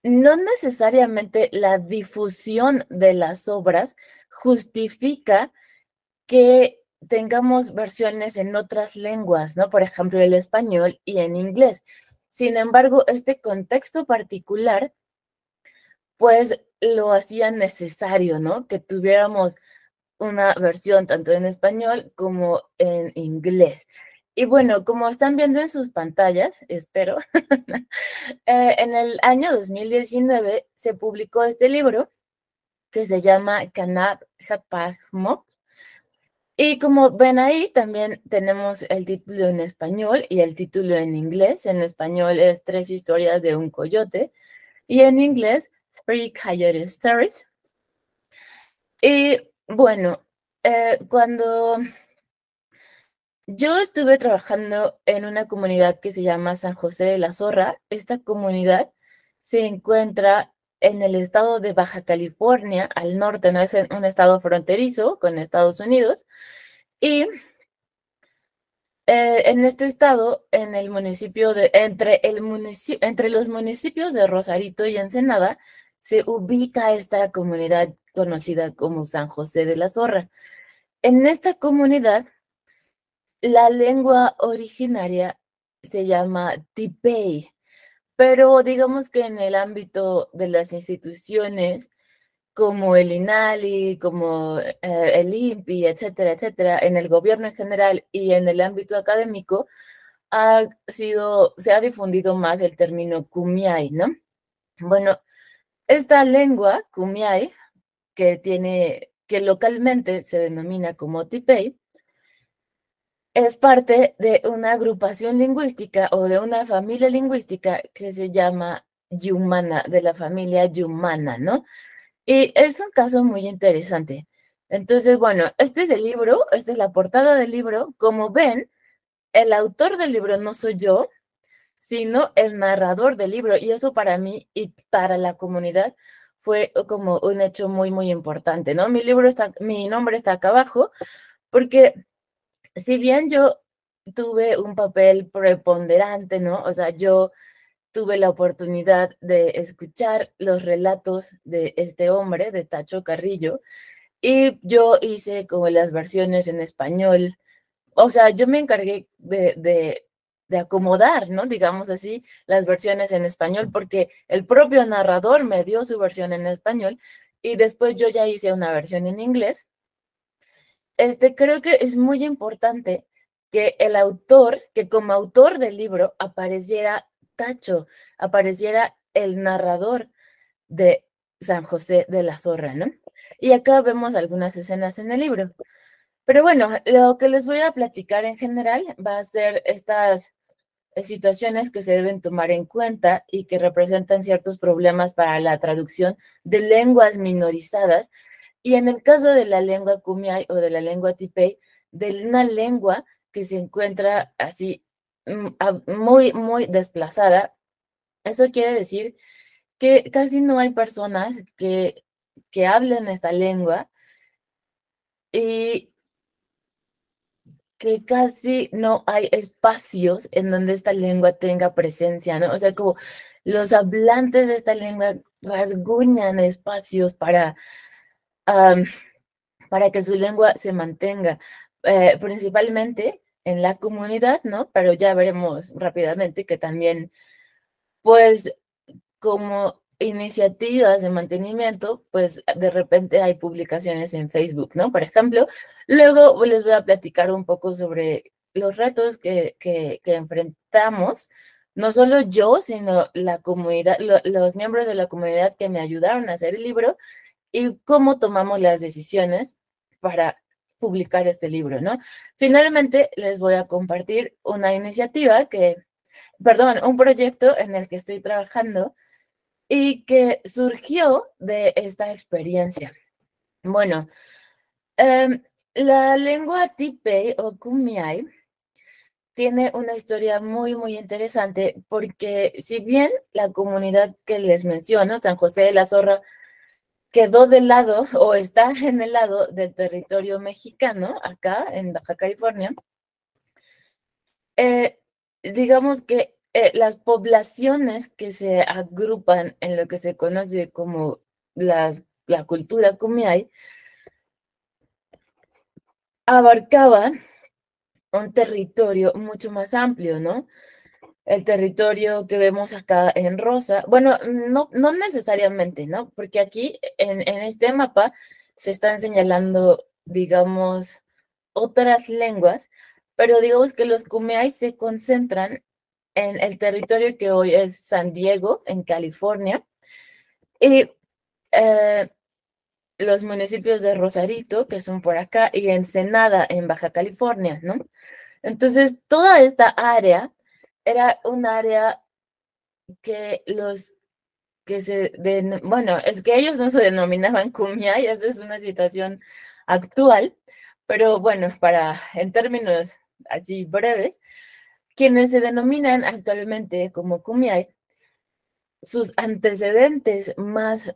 D: no necesariamente la difusión de las obras justifica que tengamos versiones en otras lenguas, ¿no? Por ejemplo, el español y en inglés. Sin embargo, este contexto particular, pues lo hacía necesario, ¿no? Que tuviéramos una versión tanto en español como en inglés. Y bueno, como están viendo en sus pantallas, espero, en el año 2019 se publicó este libro que se llama Kanab Hatpagmok. Y como ven ahí, también tenemos el título en español y el título en inglés. En español es 3 historias de un coyote y en inglés 3 Coyote Stories. Y bueno, cuando yo estuve trabajando en una comunidad que se llama San José de la Zorra, esta comunidad se encuentra en el estado de Baja California, al norte, no es un estado fronterizo con Estados Unidos. Y en este estado, en el municipio entre los municipios de Rosarito y Ensenada, se ubica esta comunidad conocida como San José de la Zorra. En esta comunidad, la lengua originaria se llama Tipey, pero digamos que en el ámbito de las instituciones como el INALI, como el INPI, etcétera, etcétera, en el gobierno en general y en el ámbito académico, se ha difundido más el término kumiai, ¿no? Bueno, esta lengua, kumiai, que localmente se denomina como tipei, es parte de una agrupación lingüística o de una familia lingüística que se llama Yumana, de la familia Yumana, ¿no? Y es un caso muy interesante. Entonces, bueno, este es el libro, esta es la portada del libro. Como ven, el autor del libro no soy yo, sino el narrador del libro. Y eso para mí y para la comunidad fue como un hecho muy, muy importante, ¿no? Mi nombre está acá abajo, porque si bien yo tuve un papel preponderante, ¿no? O sea, yo tuve la oportunidad de escuchar los relatos de este hombre, de Tacho Carrillo, y yo hice como las versiones en español. O sea, yo me encargué de acomodar, ¿no? Digamos así, las versiones en español, porque el propio narrador me dio su versión en español y después yo ya hice una versión en inglés. Creo que es muy importante que que como autor del libro apareciera Tacho, apareciera el narrador de San José de la Zorra, ¿no? Y acá vemos algunas escenas en el libro. Pero bueno, lo que les voy a platicar en general va a ser estas situaciones que se deben tomar en cuenta y que representan ciertos problemas para la traducción de lenguas minorizadas. Y en el caso de la lengua Kumiai o de la lengua Tipei, de una lengua que se encuentra así muy, muy desplazada, eso quiere decir que casi no hay personas que hablen esta lengua y que casi no hay espacios en donde esta lengua tenga presencia, ¿no? O sea, como los hablantes de esta lengua rasguñan espacios am, para que su lengua se mantenga, principalmente en la comunidad, ¿no? Pero ya veremos rápidamente que también, pues, como iniciativas de mantenimiento, pues de repente hay publicaciones en Facebook, ¿no? Por ejemplo, luego les voy a platicar un poco sobre los retos que enfrentamos, no solo yo, sino la comunidad, los miembros de la comunidad que me ayudaron a hacer el libro y cómo tomamos las decisiones para publicar este libro, ¿no? Finalmente, les voy a compartir una iniciativa un proyecto en el que estoy trabajando y que surgió de esta experiencia. Bueno, la lengua Tipei o Kumiai tiene una historia muy, muy interesante porque si bien la comunidad que les menciono, San José de la Zorra, quedó del lado o está en el lado del territorio mexicano, acá en Baja California, digamos que las poblaciones que se agrupan en lo que se conoce como la cultura Kumiai abarcaban un territorio mucho más amplio, ¿no? El territorio que vemos acá en rosa, bueno, no necesariamente, ¿no? Porque aquí en este mapa se están señalando, digamos, otras lenguas, pero digamos que los Kumeyaay se concentran en el territorio que hoy es San Diego, en California, y los municipios de Rosarito, que son por acá, y Ensenada, en Baja California, ¿no? Entonces, toda esta área era un área que bueno, es que ellos no se denominaban Kumeyaay, esa es una situación actual, pero bueno, en términos así breves, quienes se denominan actualmente como Kumeyaay, sus antecedentes más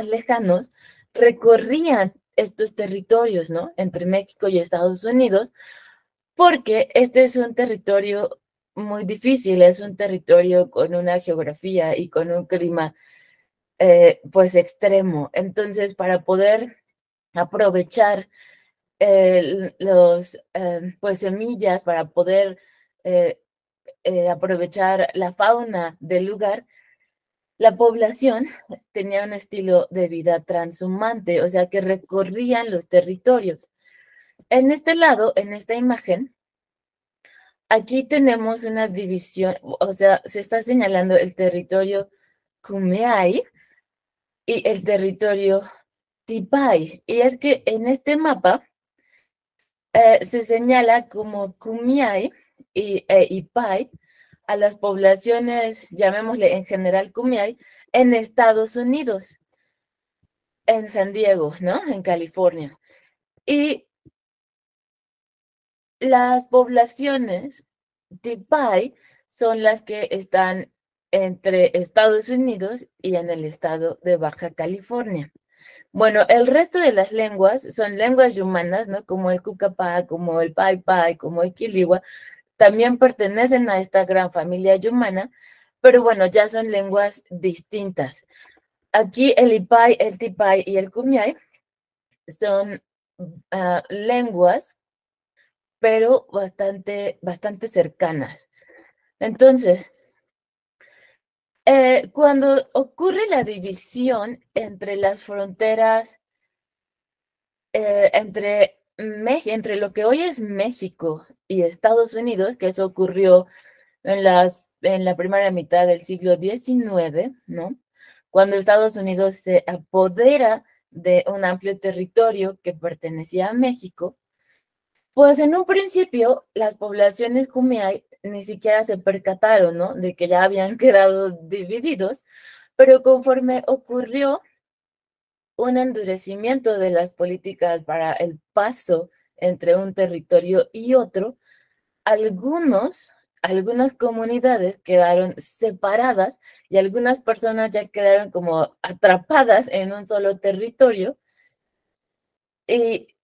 D: lejanos recorrían estos territorios, ¿no? Entre México y Estados Unidos, porque este es un territorio muy difícil, es un territorio con una geografía y con un clima pues extremo. Entonces, para poder aprovechar pues semillas, para poder aprovechar la fauna del lugar, La población tenía un estilo de vida transhumante, o sea, que recorrían los territorios. En este lado, en esta imagen, aquí tenemos una división, o sea, se está señalando el territorio Kumeyaay y el territorio Tipay. Y es que en este mapa se señala como Kumeyaay e Ipay a las poblaciones, llamémosle en general Kumeyaay, en Estados Unidos, en San Diego, ¿no? En California. Y las poblaciones Tipay son las que están entre Estados Unidos y en el estado de Baja California. Bueno, el resto de las lenguas son lenguas yumanas, ¿no? Como el Cucapá, como el Paipai, como el Quiliwa, también pertenecen a esta gran familia yumana, pero bueno, ya son lenguas distintas. Aquí el Ipay, el Tipay y el Kumeyaay son lenguas, pero bastante cercanas. Entonces, cuando ocurre la división entre las fronteras, entre lo que hoy es México y Estados Unidos, que eso ocurrió en la primera mitad del siglo XIX, ¿no? Cuando Estados Unidos se apodera de un amplio territorio que pertenecía a México, pues en un principio las poblaciones Kumeyaay ni siquiera se percataron, ¿no? De que ya habían quedado divididos, pero conforme ocurrió un endurecimiento de las políticas para el paso entre un territorio y otro, algunas comunidades quedaron separadas y algunas personas ya quedaron como atrapadas en un solo territorio y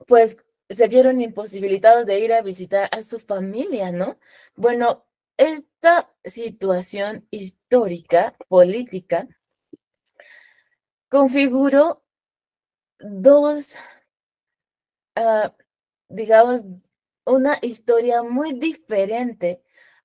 D: pues se vieron imposibilitados de ir a visitar a su familia, ¿no? Bueno, esta situación histórica, política, configuró dos, ah, digamos, una historia muy diferente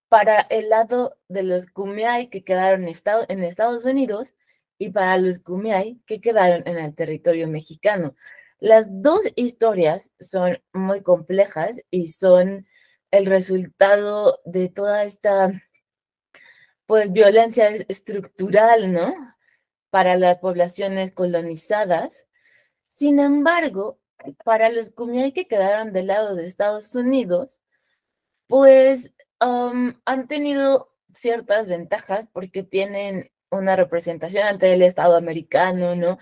D: para el lado de los Kumeyaay que quedaron en Estados Unidos y para los Kumeyaay que quedaron en el territorio mexicano. Las dos historias son muy complejas y son el resultado de toda esta, pues, violencia estructural, ¿no? Para las poblaciones colonizadas. Sin embargo, para los Kumeyaay que quedaron del lado de Estados Unidos, pues han tenido ciertas ventajas porque tienen una representación ante el Estado americano, ¿no?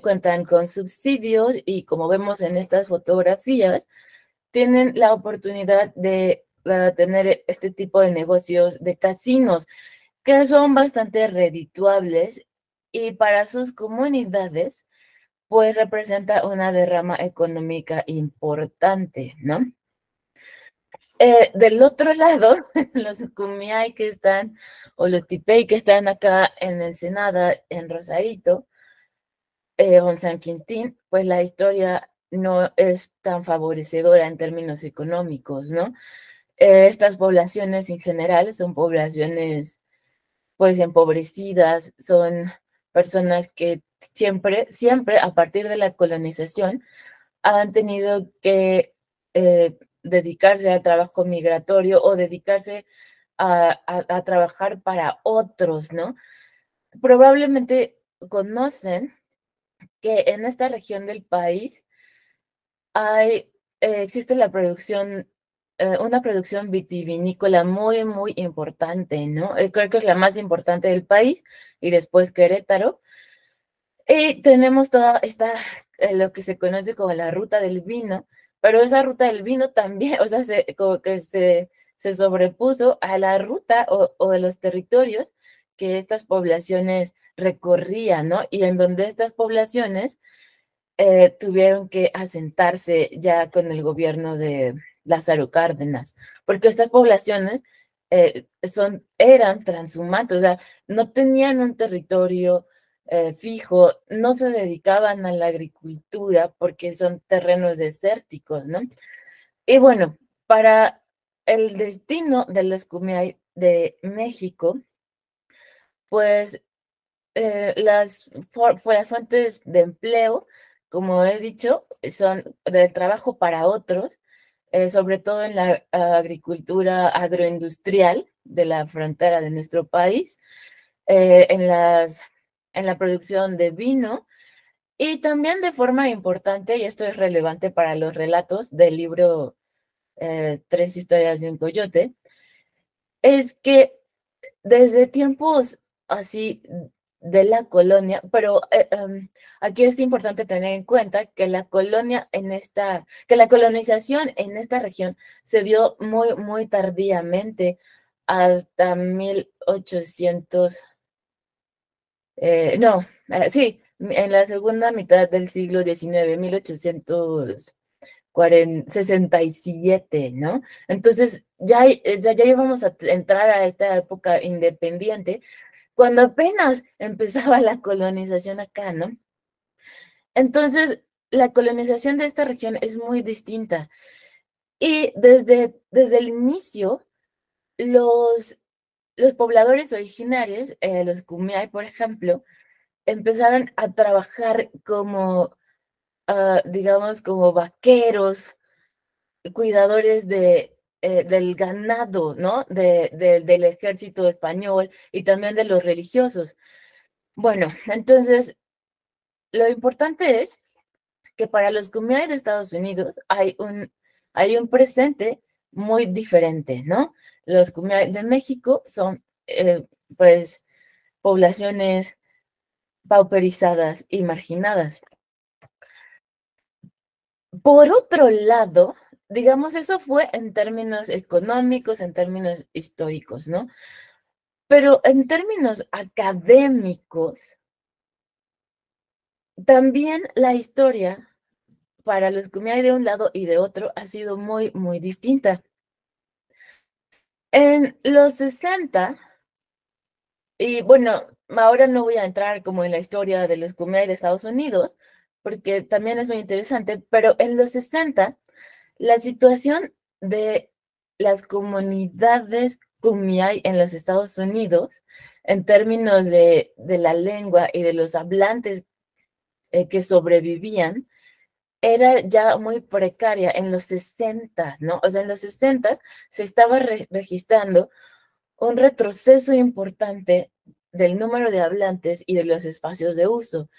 D: Cuentan con subsidios y como vemos en estas fotografías, tienen la oportunidad de tener este tipo de negocios de casinos que son bastante redituables y para sus comunidades, pues representa una derrama económica importante, ¿no? Del otro lado, los Kumeyaay que están, o los Tipey que están acá en Ensenada, en Rosarito, o en San Quintín, pues la historia no es tan favorecedora en términos económicos, ¿no? Estas poblaciones en general son poblaciones pues empobrecidas, son personas que siempre a partir de la colonización han tenido que dedicarse al trabajo migratorio o dedicarse a trabajar para otros, ¿no? Probablemente conocen que en esta región del país existe la producción, una producción vitivinícola muy importante, ¿no? Creo que es la más importante del país y después Querétaro. Y tenemos toda esta, lo que se conoce como la ruta del vino, pero esa ruta del vino también, o sea, como que se sobrepuso a la ruta o de los territorios que estas poblaciones recorrían, ¿no? Y en donde estas poblaciones tuvieron que asentarse ya con el gobierno de Lázaro Cárdenas, porque estas poblaciones eran transhumantes, o sea, no tenían un territorio fijo, no se dedicaban a la agricultura porque son terrenos desérticos, ¿no? Y bueno, para el destino de los Kumeyaay de México, pues las fuentes de empleo, como he dicho, son del trabajo para otros, sobre todo en la agricultura agroindustrial de la frontera de nuestro país, en la producción de vino y también de forma importante, y esto es relevante para los relatos del libro Tres historias de un coyote, es que desde tiempos así de la colonia, pero aquí es importante tener en cuenta que la colonización en esta región se dio muy, muy tardíamente, hasta 1800, sí, en la segunda mitad del siglo XIX, 1867, ¿no? Entonces, ya íbamos a entrar a esta época independiente, cuando apenas empezaba la colonización acá, ¿no? Entonces, la colonización de esta región es muy distinta. Y desde el inicio, los pobladores originarios, los Kumeyaay, por ejemplo, empezaron a trabajar como, digamos, como vaqueros, cuidadores del ganado, ¿no? Del ejército español y también de los religiosos. Bueno, entonces, lo importante es que para los Kumeyaay de Estados Unidos hay un presente muy diferente, ¿no? Los Kumeyaay de México son, pues, poblaciones pauperizadas y marginadas. Por otro lado, digamos, eso fue en términos económicos, en términos históricos, ¿no? Pero en términos académicos, también la historia para los Kumeyaay de un lado y de otro ha sido muy, muy distinta. En los 60, y bueno, ahora no voy a entrar como en la historia de los Kumeyaay de Estados Unidos, porque también es muy interesante, pero en los 60, la situación de las comunidades Kumeyaay en los Estados Unidos, en términos de la lengua y de los hablantes que sobrevivían, era ya muy precaria en los 60, ¿no? O sea, en los 60 se estaba registrando un retroceso importante del número de hablantes y de los espacios de uso.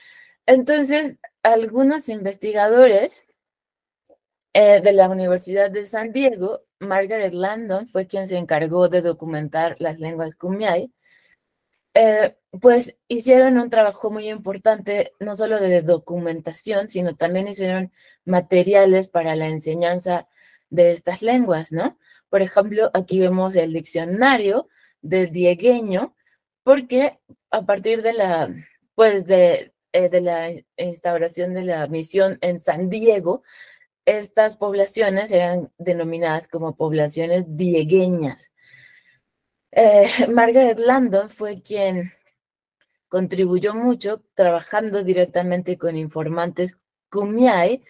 D: Entonces, algunos investigadores de la Universidad de San Diego, Margaret Landon, fue quien se encargó de documentar las lenguas Kumeyaay, pues hicieron un trabajo muy importante, no solo de documentación, sino también hicieron materiales para la enseñanza de estas lenguas, ¿no? Por ejemplo, aquí vemos el diccionario de diegueño, porque a partir de la instauración de la misión en San Diego, estas poblaciones eran denominadas como poblaciones diegueñas. Margaret Landon fue quien contribuyó mucho trabajando directamente con informantes Kumeyaay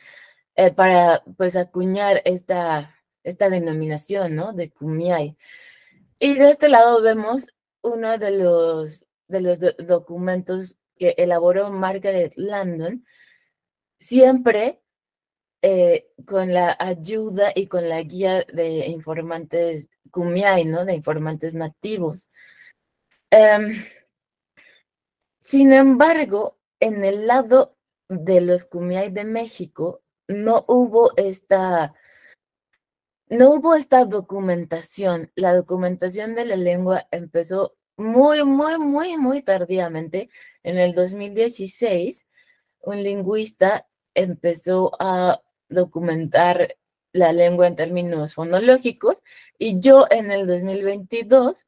D: para pues acuñar esta denominación, ¿no? De Kumeyaay. Y de este lado vemos uno de los documentos que elaboró Margaret Landon, siempre con la ayuda y con la guía de informantes Kumeyaay, ¿no? De informantes nativos. Sin embargo, en el lado de los Kumeyaay de México, no hubo esta documentación. La documentación de la lengua empezó muy, muy, muy, muy tardíamente. En el 2016, un lingüista empezó a documentar la lengua en términos fonológicos y yo en el 2022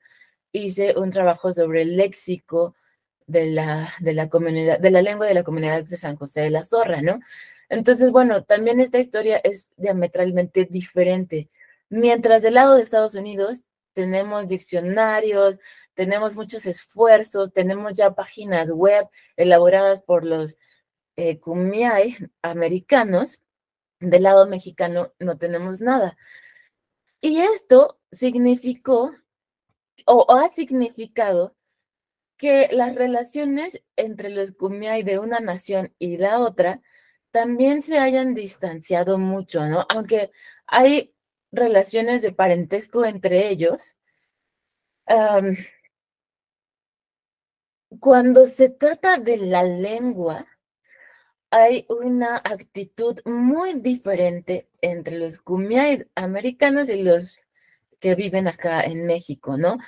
D: hice un trabajo sobre el léxico de la comunidad, de la lengua de la comunidad de San José de la Zorra, ¿no? Entonces, bueno, también esta historia es diametralmente diferente. Mientras del lado de Estados Unidos tenemos diccionarios, tenemos muchos esfuerzos, tenemos ya páginas web elaboradas por los Kumeyaay americanos, del lado mexicano no tenemos nada. Y esto significó, o ha significado, que las relaciones entre los kumiai de una nación y la otra también se hayan distanciado mucho, ¿no? Aunque hay relaciones de parentesco entre ellos, cuando se trata de la lengua, hay una actitud muy diferente entre los kumiai americanos y los que viven acá en México, ¿no?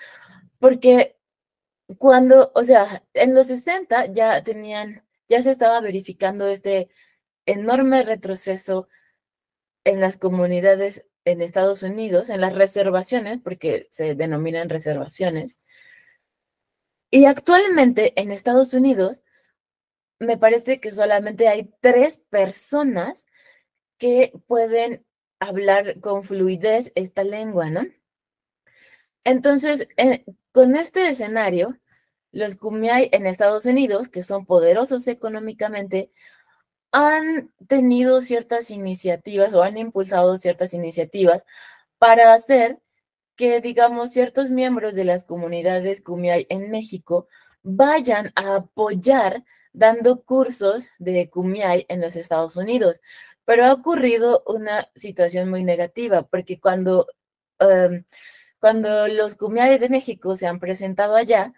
D: Porque cuando, o sea, en los 60 ya se estaba verificando este enorme retroceso en las comunidades en Estados Unidos, en las reservaciones, porque se denominan reservaciones. Y actualmente en Estados Unidos, me parece que solamente hay 3 personas que pueden hablar con fluidez esta lengua, ¿no? Entonces, con este escenario, los kumiai en Estados Unidos, que son poderosos económicamente, han tenido ciertas iniciativas o han impulsado ciertas iniciativas para hacer que, digamos, ciertos miembros de las comunidades kumiai en México vayan a apoyar dando cursos de kumiai en los Estados Unidos. Pero ha ocurrido una situación muy negativa, porque cuando los kumiai de México se han presentado allá,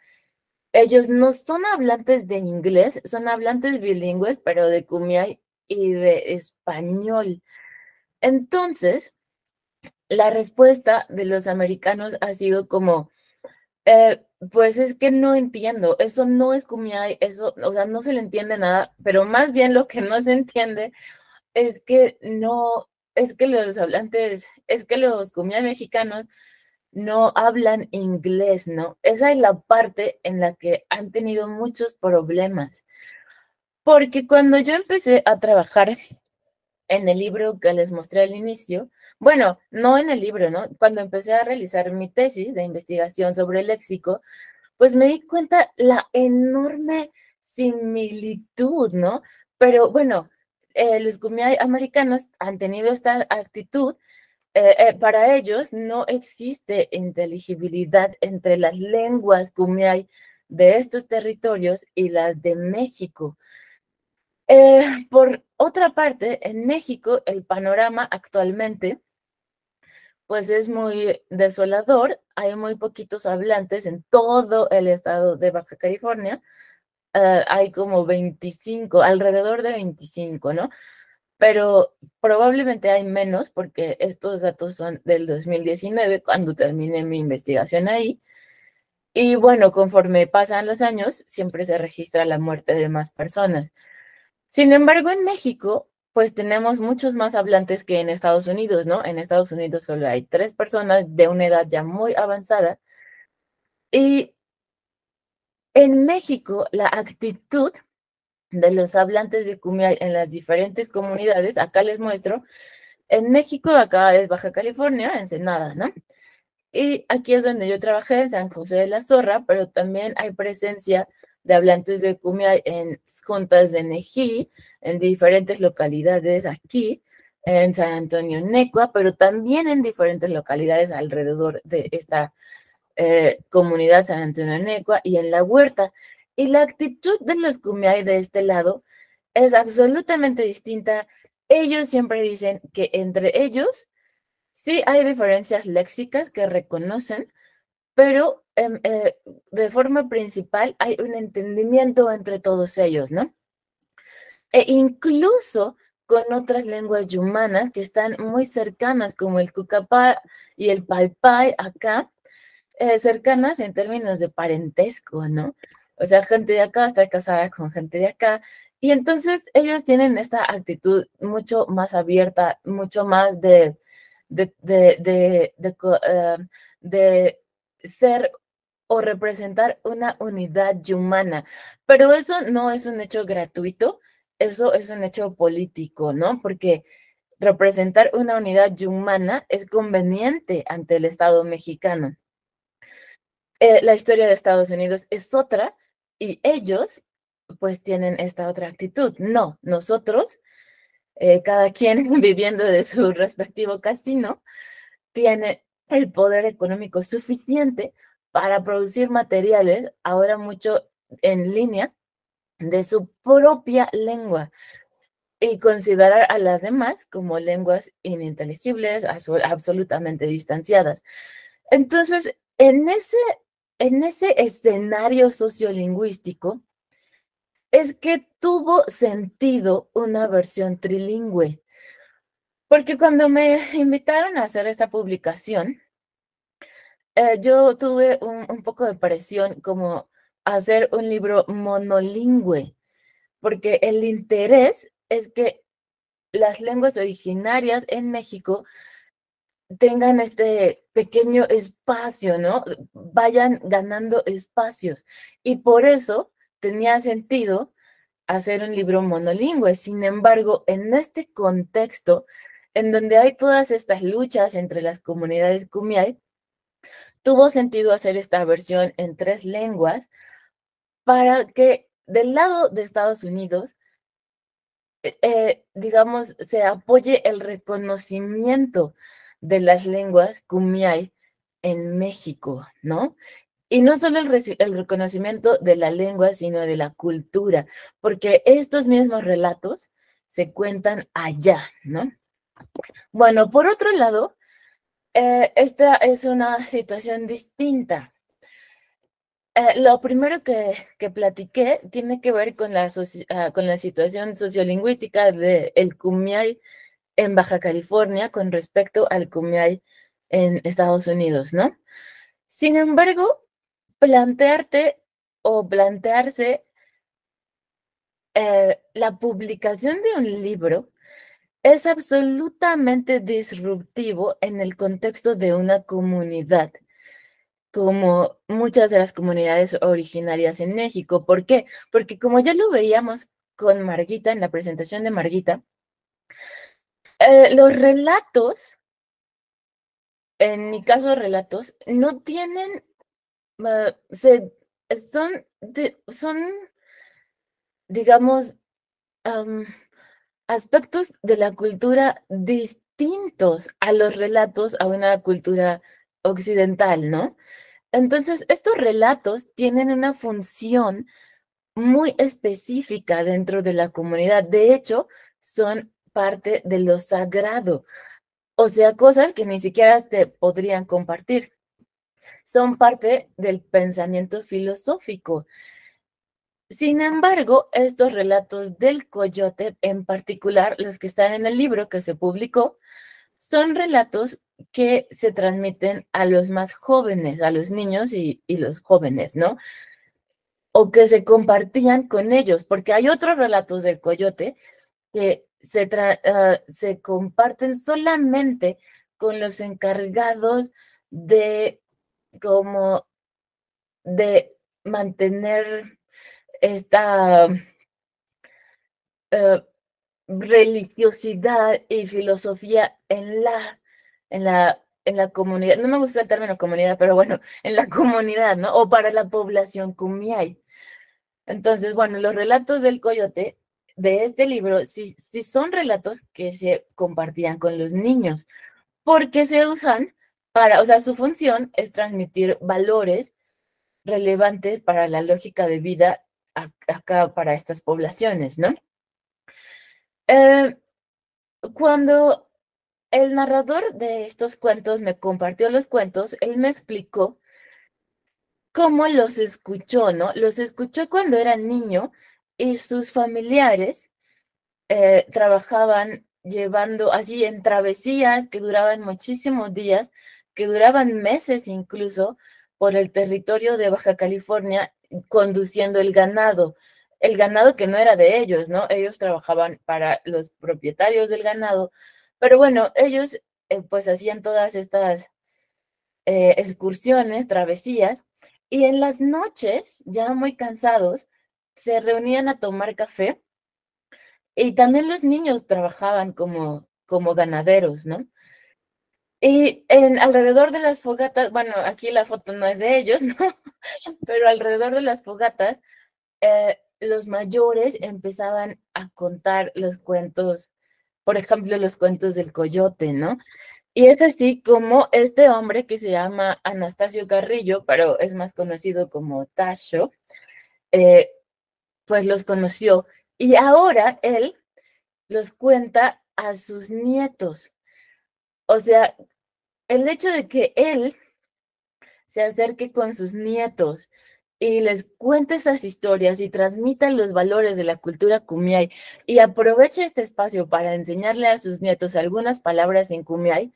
D: ellos no son hablantes de inglés, son hablantes bilingües, pero de kumiai y de español. Entonces, la respuesta de los americanos ha sido como, pues es que no entiendo, eso no es kumiai, eso, o sea, no se le entiende nada, pero más bien lo que no se entiende es que no, es que los kumiai mexicanos no hablan inglés, ¿no? Esa es la parte en la que han tenido muchos problemas. Porque cuando yo empecé a trabajar en el libro que les mostré al inicio, bueno, no en el libro, ¿no? Cuando empecé a realizar mi tesis de investigación sobre el léxico, pues me di cuenta la enorme similitud, ¿no? Pero bueno, los kumiai americanos han tenido esta actitud. Para ellos no existe inteligibilidad entre las lenguas kumiai de estos territorios y las de México. Por otra parte, en México el panorama actualmente pues es muy desolador. Hay muy poquitos hablantes en todo el estado de Baja California. Hay como 25, alrededor de 25, ¿no? Pero probablemente hay menos porque estos datos son del 2019, cuando terminé mi investigación ahí. Y bueno, conforme pasan los años, siempre se registra la muerte de más personas. Sin embargo, en México, pues tenemos muchos más hablantes que en Estados Unidos, ¿no? En Estados Unidos solo hay 3 personas de una edad ya muy avanzada. Y en México, la actitud de los hablantes de kumiai en las diferentes comunidades, acá les muestro, en México, acá es Baja California, Ensenada, ¿no? Y aquí es donde yo trabajé, en San José de la Zorra, pero también hay presencia de hablantes de kumiai en juntas de Nejí, en diferentes localidades aquí, en San Antonio Necua, pero también en diferentes localidades alrededor de esta comunidad San Antonio Necua y en La Huerta. Y la actitud de los kumiai de este lado es absolutamente distinta. Ellos siempre dicen que entre ellos sí hay diferencias léxicas que reconocen, pero de forma principal hay un entendimiento entre todos ellos, ¿no? E incluso con otras lenguas yumanas que están muy cercanas, como el cucapá y el paipai acá, cercanas en términos de parentesco, ¿no? O sea, gente de acá está casada con gente de acá, y entonces ellos tienen esta actitud mucho más abierta, mucho más de ser o representar una unidad humana. Pero eso no es un hecho gratuito, eso es un hecho político, ¿no? Porque representar una unidad humana es conveniente ante el Estado mexicano. La historia de Estados Unidos es otra y ellos pues tienen esta otra actitud. No, nosotros, cada quien viviendo de su respectivo casino, tiene el poder económico suficiente para producir materiales, ahora mucho en línea, de su propia lengua y considerar a las demás como lenguas ininteligibles, absolutamente distanciadas. Entonces, en ese escenario sociolingüístico es que tuvo sentido una versión trilingüe, porque cuando me invitaron a hacer esta publicación, yo tuve un poco de presión como hacer un libro monolingüe, porque el interés es que las lenguas originarias en México tengan este pequeño espacio, ¿no? Vayan ganando espacios. Y por eso tenía sentido hacer un libro monolingüe. Sin embargo, en este contexto, en donde hay todas estas luchas entre las comunidades Kumeyaay, tuvo sentido hacer esta versión en 3 lenguas para que del lado de Estados Unidos, digamos, se apoye el reconocimiento de las lenguas Kumeyaay en México, ¿no? Y no solo el reconocimiento de la lengua, sino de la cultura, porque estos mismos relatos se cuentan allá, ¿no? Bueno, por otro lado, esta es una situación distinta. Lo primero que platiqué tiene que ver con la situación sociolingüística del Kumeyaay en Baja California con respecto al Kumeyaay en Estados Unidos, ¿no? Sin embargo, plantearse la publicación de un libro es absolutamente disruptivo en el contexto de una comunidad, como muchas de las comunidades originarias en México. ¿Por qué? Porque como ya lo veíamos con Marguita, en la presentación de Marguita, los relatos, en mi caso relatos, no tienen, son, digamos, aspectos de la cultura distintos a los relatos a una cultura occidental, ¿no? Entonces, estos relatos tienen una función muy específica dentro de la comunidad. De hecho, son parte de lo sagrado, o sea, cosas que ni siquiera te podrían compartir. Son parte del pensamiento filosófico. Sin embargo, estos relatos del coyote, en particular los que están en el libro que se publicó, son relatos que se transmiten a los más jóvenes, a los niños y los jóvenes, ¿no? O que se compartían con ellos, porque hay otros relatos del coyote que se comparten solamente con los encargados de como de mantener esta eh, religiosidad y filosofía en la comunidad. No me gusta el término comunidad, pero bueno, en la comunidad, ¿no? O para la población Kumeyaay. Entonces, bueno, los relatos del coyote de este libro sí son relatos que se compartían con los niños, porque se usan o sea, su función es transmitir valores relevantes para la lógica de vida acá para estas poblaciones, ¿no? Cuando el narrador de estos cuentos me compartió los cuentos, él me explicó cómo los escuchó, ¿no? Los escuchó cuando era niño y sus familiares trabajaban llevando así en travesías que duraban muchísimos días, que duraban meses incluso, por el territorio de Baja California, conduciendo el ganado que no era de ellos, ¿no? Ellos trabajaban para los propietarios del ganado, pero bueno, ellos pues hacían todas estas excursiones, travesías, y en las noches, ya muy cansados, se reunían a tomar café. Y también los niños trabajaban como ganaderos, ¿no? Y alrededor de las fogatas, bueno, aquí la foto no es de ellos, ¿no? Pero alrededor de las fogatas, los mayores empezaban a contar los cuentos, por ejemplo, los cuentos del coyote, ¿no? Y es así como este hombre que se llama Anastasio Carrillo, pero es más conocido como Tasso, pues los conoció. Y ahora él los cuenta a sus nietos. O sea, el hecho de que él se acerque con sus nietos y les cuente esas historias y transmita los valores de la cultura kumiai y aproveche este espacio para enseñarle a sus nietos algunas palabras en kumiai,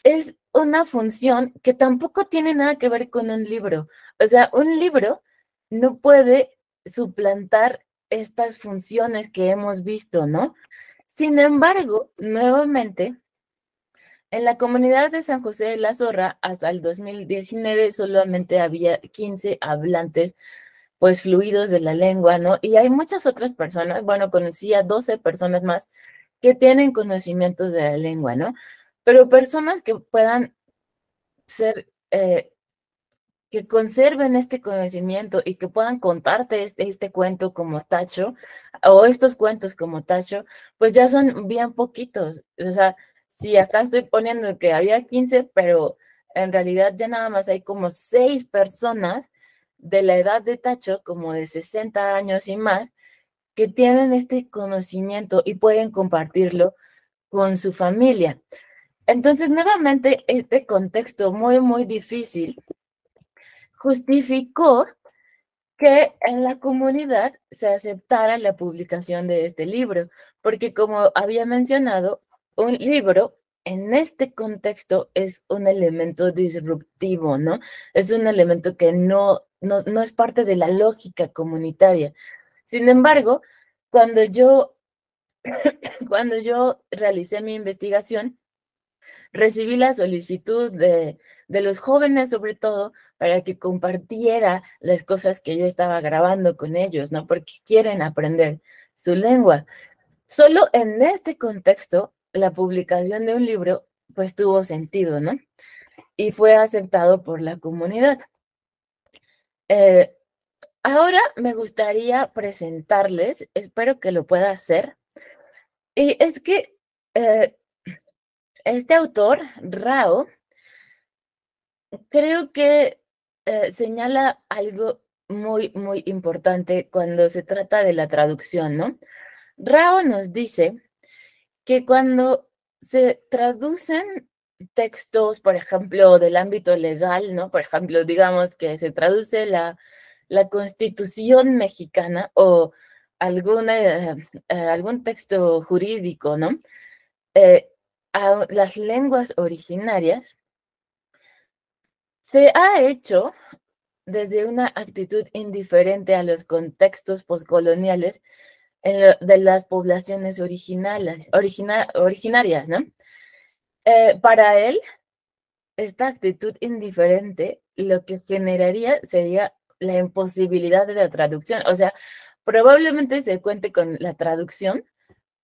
D: es una función que tampoco tiene nada que ver con un libro. O sea, un libro no puede suplantar estas funciones que hemos visto, ¿no? Sin embargo, nuevamente, en la comunidad de San José de la Zorra, hasta el 2019 solamente había 15 hablantes, pues fluidos de la lengua, ¿no? Y hay muchas otras personas, bueno, conocí a 12 personas más que tienen conocimientos de la lengua, ¿no? Pero personas que puedan ser, que conserven este conocimiento y que puedan contarte este cuento como Tacho, o estos cuentos como Tacho, pues ya son bien poquitos. O sea, si acá estoy poniendo que había 15, pero en realidad ya nada más hay como 6 personas de la edad de Tacho, como de 60 años y más, que tienen este conocimiento y pueden compartirlo con su familia. Entonces, nuevamente, este contexto muy, muy difícil justificó que en la comunidad se aceptara la publicación de este libro, porque como había mencionado, un libro en este contexto es un elemento disruptivo, ¿no? Es un elemento que no es parte de la lógica comunitaria. Sin embargo, cuando yo, cuando yo realicé mi investigación, recibí la solicitud de los jóvenes, sobre todo, para que compartiera las cosas que yo estaba grabando con ellos, ¿no? Porque quieren aprender su lengua. Solo en este contexto, la publicación de un libro, pues tuvo sentido, ¿no? Y fue aceptado por la comunidad. Eh, Ahora me gustaría presentarles, espero que lo pueda hacer, y es que este autor, Rao, creo que señala algo muy, muy importante cuando se trata de la traducción, ¿no? Rao nos dice que cuando se traducen textos, por ejemplo, del ámbito legal, ¿no? Por ejemplo, digamos que se traduce la Constitución mexicana o algún texto jurídico, ¿no? A las lenguas originarias, se ha hecho desde una actitud indiferente a los contextos postcoloniales de las poblaciones originarias, ¿no? Para él, esta actitud indiferente lo que generaría sería la imposibilidad de la traducción. O sea, probablemente se cuente con la traducción,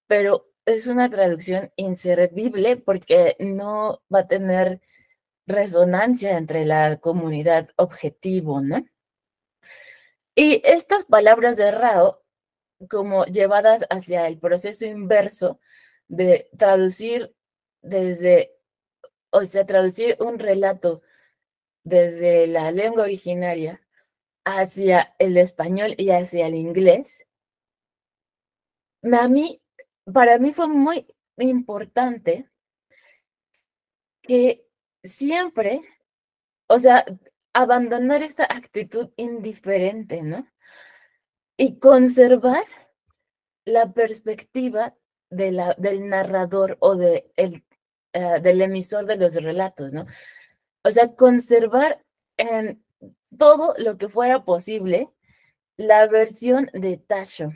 D: pero es una traducción inservible porque no va a tener resonancia entre la comunidad objetivo, ¿no? Y estas palabras de Rao, como llevadas hacia el proceso inverso de traducir traducir un relato desde la lengua originaria hacia el español y hacia el inglés, para mí fue muy importante que siempre, o sea, abandonar esta actitud indiferente, ¿no? Y conservar la perspectiva del narrador o del emisor de los relatos, ¿no? O sea, conservar en todo lo que fuera posible la versión de Tasso,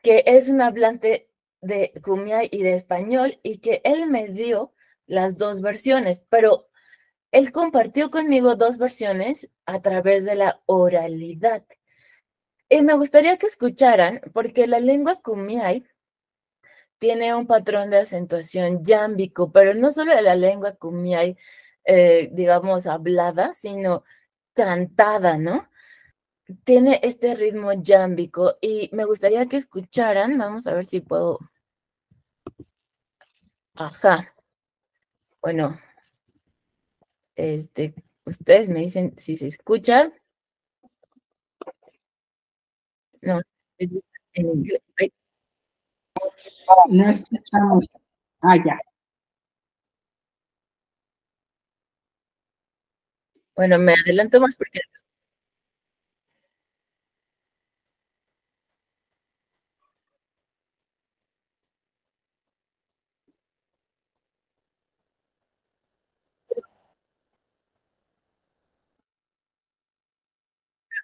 D: que es un hablante de kumiai y de español, y que él me dio las dos versiones, pero él compartió conmigo dos versiones a través de la oralidad. Y me gustaría que escucharan, porque la lengua kumiai tiene un patrón de acentuación yámbico, pero no solo la lengua kumiai, digamos, hablada, sino cantada, ¿no? Tiene este ritmo yámbico y me gustaría que escucharan, vamos a ver si puedo. Ajá. Bueno, ustedes me dicen si se escucha. No, es en inglés.
B: No escuchamos. Ah, ya.
D: Bueno, me adelanto más porque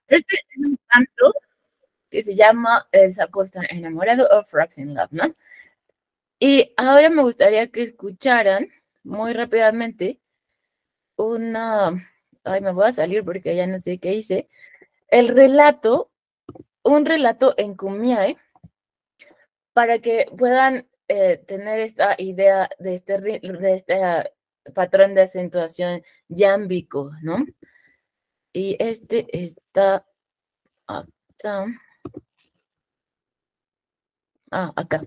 D: este es un canto que se llama El sapo está enamorado o Frogs in Love, ¿no? Y ahora me gustaría que escucharan muy rápidamente ay, me voy a salir porque ya no sé qué hice, un relato en Kumiai, para que puedan tener esta idea de este patrón de acentuación yámbico, ¿no? Y este está acá. Ah, acá.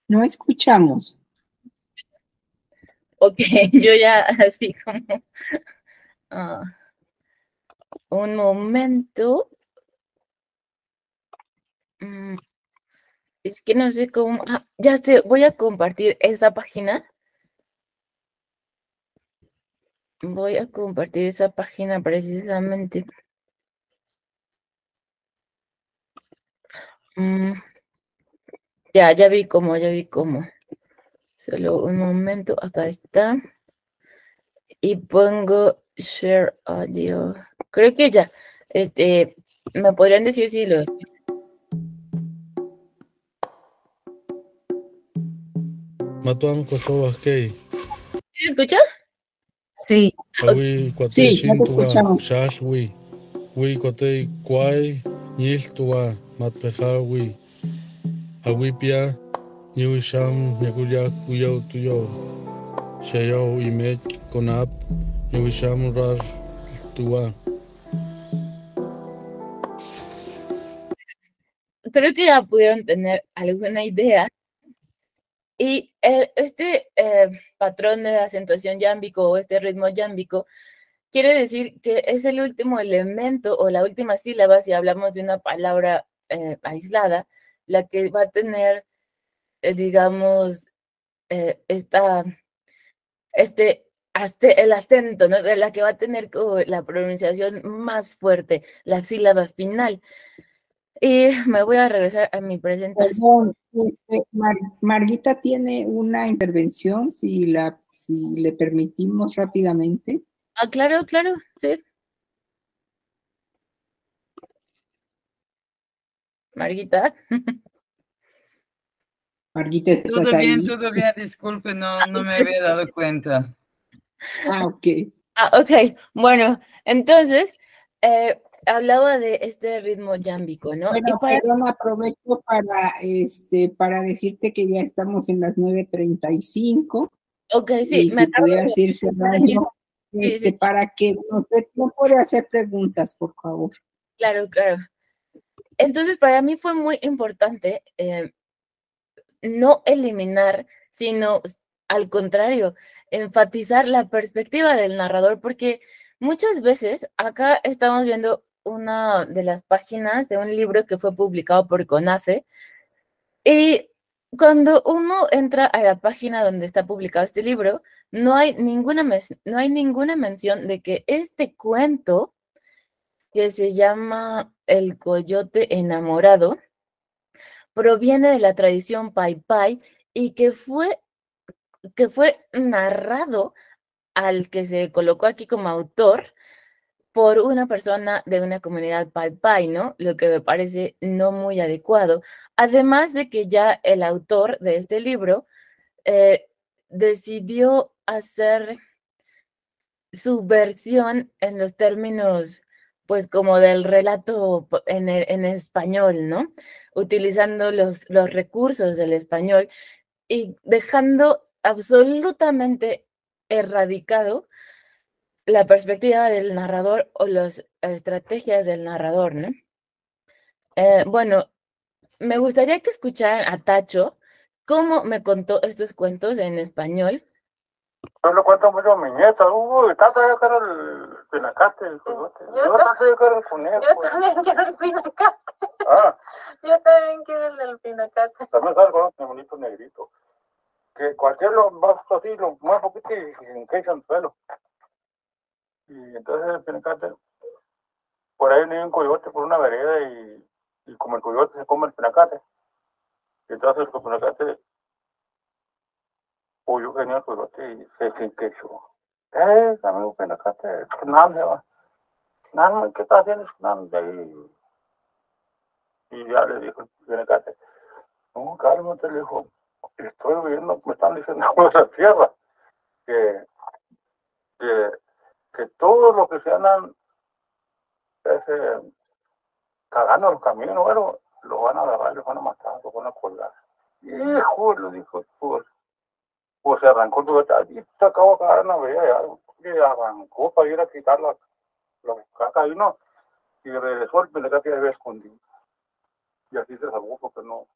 B: No escuchamos.
D: Ok, yo ya así como un momento. Es que no sé cómo. Ya sé, voy a compartir esa página. Voy a compartir esa página precisamente. Ya vi cómo, ya vi cómo. Solo un momento, acá está. Y pongo share audio. Creo que ya. ¿Me podrían decir si los...
E: ¿Se
D: ¿Se escucha?
A: Sí.
B: Sí, ya te escuchamos.
D: Creo que ya pudieron tener alguna idea. Y este patrón de acentuación yámbico o este ritmo yámbico quiere decir que es el último elemento o la última sílaba, si hablamos de una palabra aislada, la que va a tener, digamos, el acento, ¿no? De la que va a tener como la pronunciación más fuerte, la sílaba final. Y me voy a regresar a mi presentación.
B: Perdón, Marguita tiene una intervención, si le permitimos rápidamente.
D: Claro, claro, sí. Marguita.
B: Marguita, ¿estás ahí?
C: Todo bien, disculpe, no me había dado cuenta.
B: Ok.
D: Ok, bueno, entonces hablaba de este ritmo yámbico, ¿no?
B: Bueno, perdón, aprovecho para decirte que ya estamos en las 9:35.
D: Ok, sí,
B: Y
D: me
B: si
D: acabo
B: pudieras ir cerrando,
D: Sí.
B: para que nos dé tiempo de hacer preguntas, por favor.
D: Claro, claro. Entonces, para mí fue muy importante no eliminar, sino al contrario, enfatizar la perspectiva del narrador, porque muchas veces acá estamos viendo una de las páginas de un libro que fue publicado por CONAFE, y cuando uno entra a la página donde está publicado este libro, no hay ninguna mención de que este cuento, que se llama El Coyote Enamorado, proviene de la tradición Pai Pai y que fue narrado al que se colocó aquí como autor por una persona de una comunidad Pai Pai, ¿no? Lo que me parece no muy adecuado. Además de que ya el autor de este libro decidió hacer su versión en los términos, pues como del relato en español, ¿no? utilizando los recursos del español y dejando absolutamente erradicado la perspectiva del narrador o las estrategias del narrador, ¿no? Bueno, me gustaría que escucharan a Tacho cómo me contó estos cuentos en español.
E: Yo le cuento mucho a mi nieta. Tata, yo quiero el pinacate, el coyote. Tata, yo quiero el conejo.
F: Yo también quiero el pinacate.
E: Ah.
F: Yo también quiero el del pinacate.
E: También sale con un bonito negrito. Que cualquier lo más así, lo más poquito y enquecha en el suelo. Y entonces el pinacate, por ahí viene un coyote por una vereda y como el coyote se come el pinacate. Entonces el pinacate huyó que venía el coyote y se enquechó. Amigo pinacate, nada se va. Nada, ¿qué estás haciendo? Nada de ahí. Y ya le dijo el pinacate, no, cálmate, le dijo, estoy viendo, me están diciendo de la tierra, que todo lo que se andan cagando los caminos, bueno, los van a agarrar, los van a matar, los van a colgar. Hijo, le dijo, pues se arrancó el lugar, y se acabó de cagar en la vereda, y arrancó para ir a quitar la caca y no, y regresó el pinacate y había escondido. Y así se salvó porque no,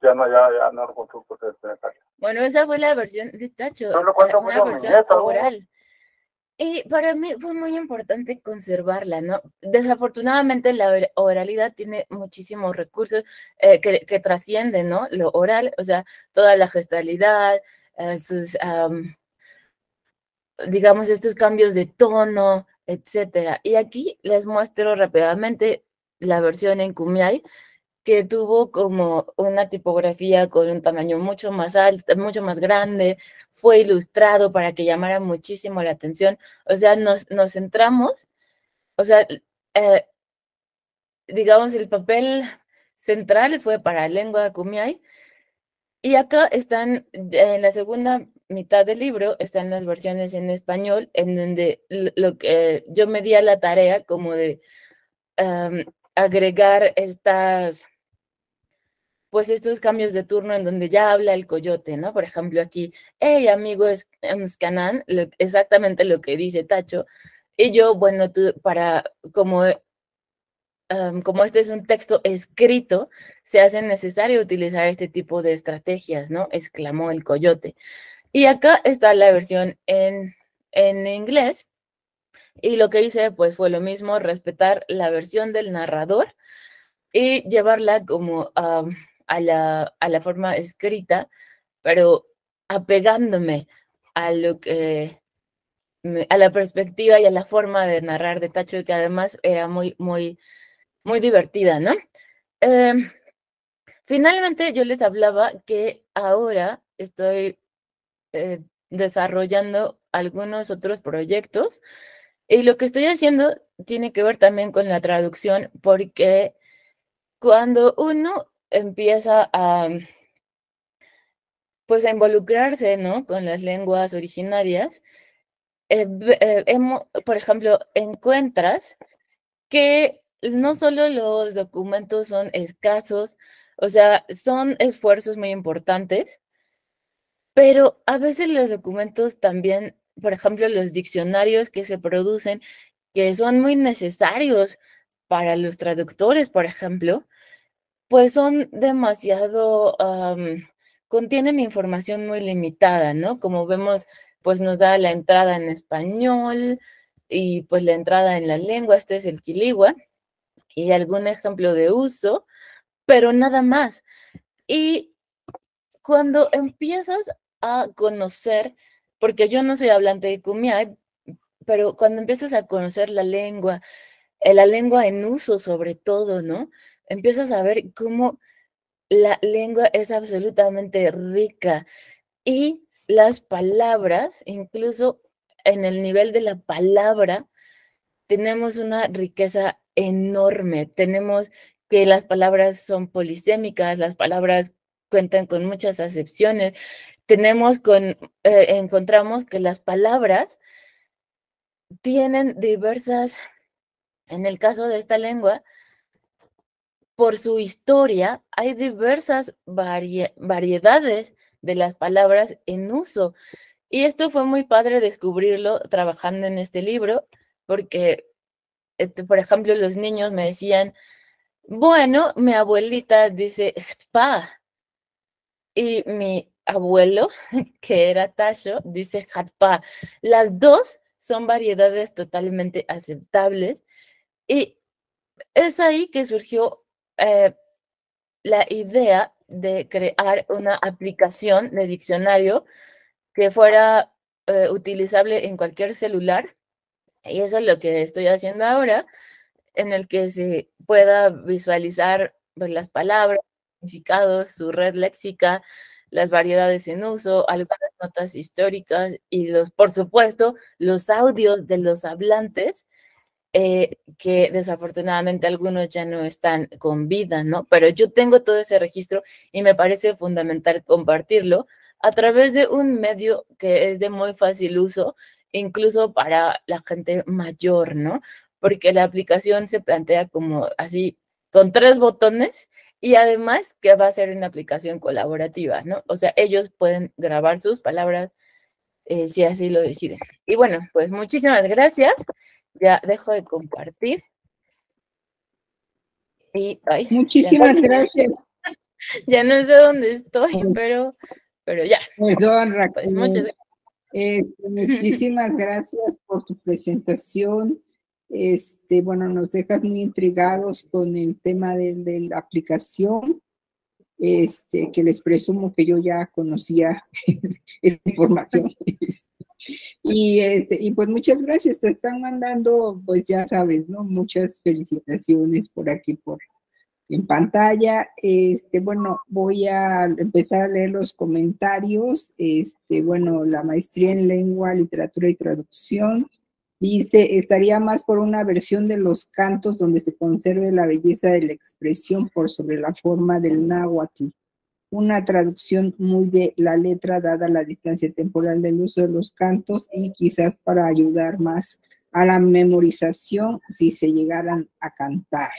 E: ya no encontró por el pinacate.
D: Bueno, esa fue la versión de Tacho,
E: Yo le cuento
D: una
E: mucho a mi
D: versión
E: nieta,
D: oral. Y para mí fue muy importante conservarla, ¿no? Desafortunadamente la oralidad tiene muchísimos recursos que trascienden, ¿no? Lo oral, o sea, toda la gestualidad, digamos, estos cambios de tono, etcétera. Y aquí les muestro rápidamente la versión en Kumiai, que tuvo como una tipografía con un tamaño mucho más alto, mucho más grande, fue ilustrado para que llamara muchísimo la atención. O sea, nos centramos, o sea, digamos, el papel central fue para lengua Kumiai. Y acá están, en la segunda mitad del libro, están las versiones en español, en donde lo que yo me di a la tarea como de agregar pues estos cambios de turno en donde ya habla el coyote, ¿no? Por ejemplo, aquí, hey, amigo Scanan, exactamente lo que dice Tacho. Y yo, bueno, como este es un texto escrito, se hace necesario utilizar este tipo de estrategias, ¿no? Exclamó el coyote. Y acá está la versión en inglés. Y lo que hice, pues, fue lo mismo, respetar la versión del narrador y llevarla como a la forma escrita, pero apegándome a lo que a la perspectiva y a la forma de narrar de Tacho, que además era muy, muy, muy divertida, ¿no? Finalmente, yo les hablaba que ahora estoy desarrollando algunos otros proyectos y lo que estoy haciendo tiene que ver también con la traducción, porque cuando uno empieza pues a involucrarse, ¿no? Con las lenguas originarias, por ejemplo, encuentras que no solo los documentos son escasos, o sea, son esfuerzos muy importantes, pero a veces los documentos también, por ejemplo, los diccionarios que se producen, que son muy necesarios para los traductores, por ejemplo, pues son demasiado, contienen información muy limitada, ¿no? Como vemos, pues nos da la entrada en español y pues la entrada en la lengua, este es el quiligua, y algún ejemplo de uso, pero nada más. Y cuando empiezas a conocer, porque yo no soy hablante de Kumiai, pero cuando empiezas a conocer la lengua en uso sobre todo, ¿no? Empiezas a ver cómo la lengua es absolutamente rica y las palabras, incluso en el nivel de la palabra, tenemos una riqueza enorme. Tenemos que las palabras son polisémicas, las palabras cuentan con muchas acepciones. Encontramos que las palabras tienen diversas, en el caso de esta lengua, por su historia, hay diversas variedades de las palabras en uso. Y esto fue muy padre descubrirlo trabajando en este libro, porque, por ejemplo, los niños me decían, bueno, mi abuelita dice pa, y mi abuelo, que era Tasho, dice jatpa. Las dos son variedades totalmente aceptables, y es ahí que surgió la idea de crear una aplicación de diccionario que fuera utilizable en cualquier celular. Y eso es lo que estoy haciendo ahora, en el que se pueda visualizar pues, las palabras, significados, su red léxica, las variedades en uso, algunas notas históricas y por supuesto, los audios de los hablantes, que desafortunadamente algunos ya no están con vida, ¿no? Pero yo tengo todo ese registro y me parece fundamental compartirlo a través de un medio que es de muy fácil uso, incluso para la gente mayor, ¿no? Porque la aplicación se plantea como así, con 3 botones, y además que va a ser una aplicación colaborativa, ¿no? O sea, ellos pueden grabar sus palabras si así lo deciden. Y bueno, pues muchísimas gracias. Ya dejo de compartir. Y,
B: Muchísimas gracias.
D: Ya no sé dónde estoy, pero ya.
B: Perdón,
D: Pues
B: Raquel.
D: muchas gracias.
B: Muchísimas gracias por tu presentación. Bueno, nos dejas muy intrigados con el tema de la aplicación, que les presumo que yo ya conocía esta información. Y pues muchas gracias, te están mandando, pues ya sabes, ¿no? Muchas felicitaciones por aquí, en pantalla. Bueno, voy a empezar a leer los comentarios. Bueno, la maestría en lengua, literatura y traducción dice, estaría más por una versión de los cantos donde se conserve la belleza de la expresión por sobre la forma del náhuatl. Una traducción muy de la letra dada la distancia temporal del uso de los cantos y quizás para ayudar más a la memorización si se llegaran a cantar.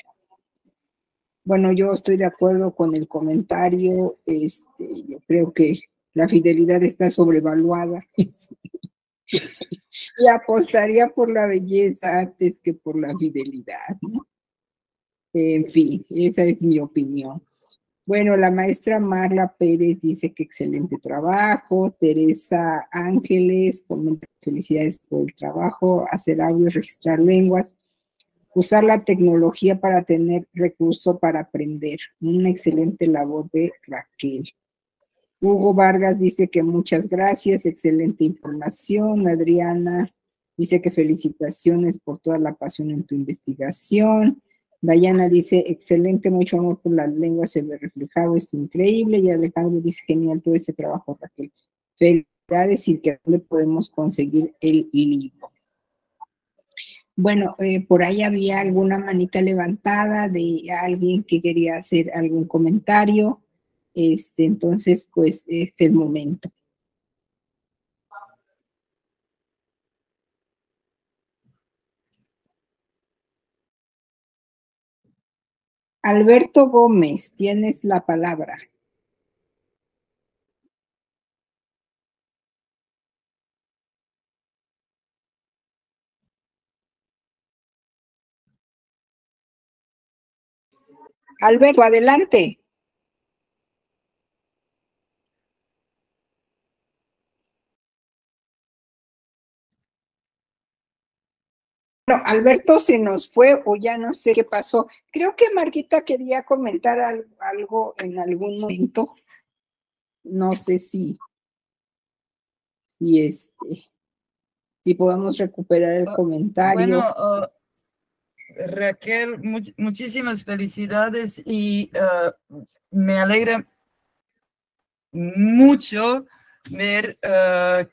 B: Bueno, yo estoy de acuerdo con el comentario. Yo creo que la fidelidad está sobrevaluada. Y apostaría por la belleza antes que por la fidelidad, ¿no? En fin, esa es mi opinión. Bueno, la maestra Marla Pérez dice que excelente trabajo. Teresa Ángeles comenta felicidades por el trabajo, hacer audios, registrar lenguas, usar la tecnología para tener recurso para aprender. Una excelente labor de Raquel. Hugo Vargas dice que muchas gracias, excelente información. Adriana dice que felicitaciones por toda la pasión en tu investigación. Dayana dice, excelente, mucho amor por las lenguas, se ve reflejado, es increíble. Y Alejandro dice, genial todo ese trabajo, Raquel. Felicidades y que dónde podemos conseguir el libro. Bueno, por ahí había alguna manita levantada de alguien que quería hacer algún comentario. Entonces, pues, es el momento. Alberto Gómez, tienes la palabra. Alberto, adelante. Bueno, Alberto se nos fue o ya no sé qué pasó. Creo que Marquita quería comentar algo en algún momento. No sé si podemos recuperar el comentario.
C: Bueno, Raquel, muchísimas felicidades y me alegra mucho ver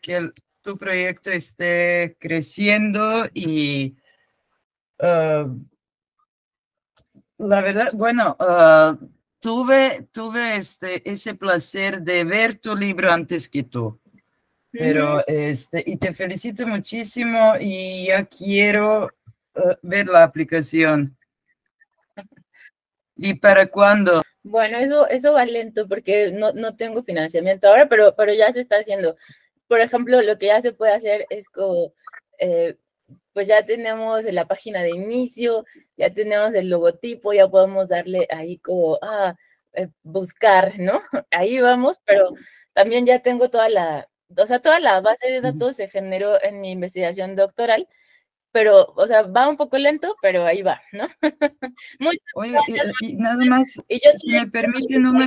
C: que tu proyecto esté creciendo y la verdad, bueno, tuve ese placer de ver tu libro antes que tú. Pero y te felicito muchísimo y ya quiero ver la aplicación. ¿Y para cuándo?
D: Bueno, eso va lento porque no tengo financiamiento ahora, pero ya se está haciendo. Por ejemplo, lo que ya se puede hacer es como, pues ya tenemos la página de inicio, ya tenemos el logotipo, ya podemos darle ahí como, buscar, ¿no? Ahí vamos, pero también ya tengo toda la base de datos se generó en mi investigación doctoral, pero, o sea, va un poco lento, pero ahí va, ¿no? Muchas
C: Oye, y nada más,
D: y yo
C: si me permiten una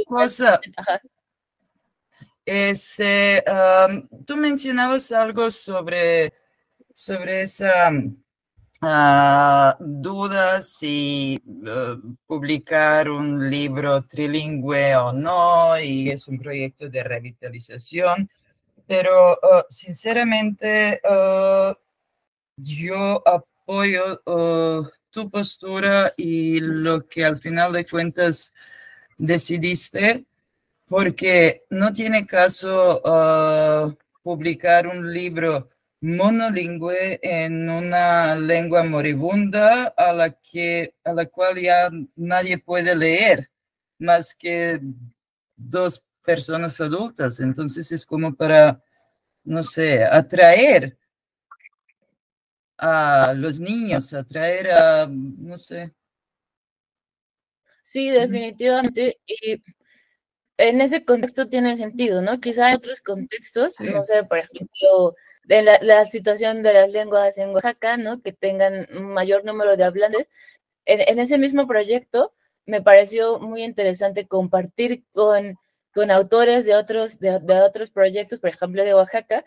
C: cosa,
D: Ajá.
C: tú mencionabas algo sobre esa duda si publicar un libro trilingüe o no, y es un proyecto de revitalización, pero sinceramente yo apoyo tu postura y lo que al final de cuentas decidiste, porque no tiene caso publicar un libro monolingüe en una lengua moribunda a la cual ya nadie puede leer más que 2 personas adultas. Entonces es como para, no sé, atraer a los niños, atraer a, no sé.
D: Sí, definitivamente. Y en ese contexto tiene sentido, ¿no? Quizá hay otros contextos,
C: Sí.
D: no sé, por ejemplo, de la situación de las lenguas en Oaxaca, ¿no? Que tengan un mayor número de hablantes. En ese mismo proyecto me pareció muy interesante compartir con autores de otros proyectos, por ejemplo, de Oaxaca,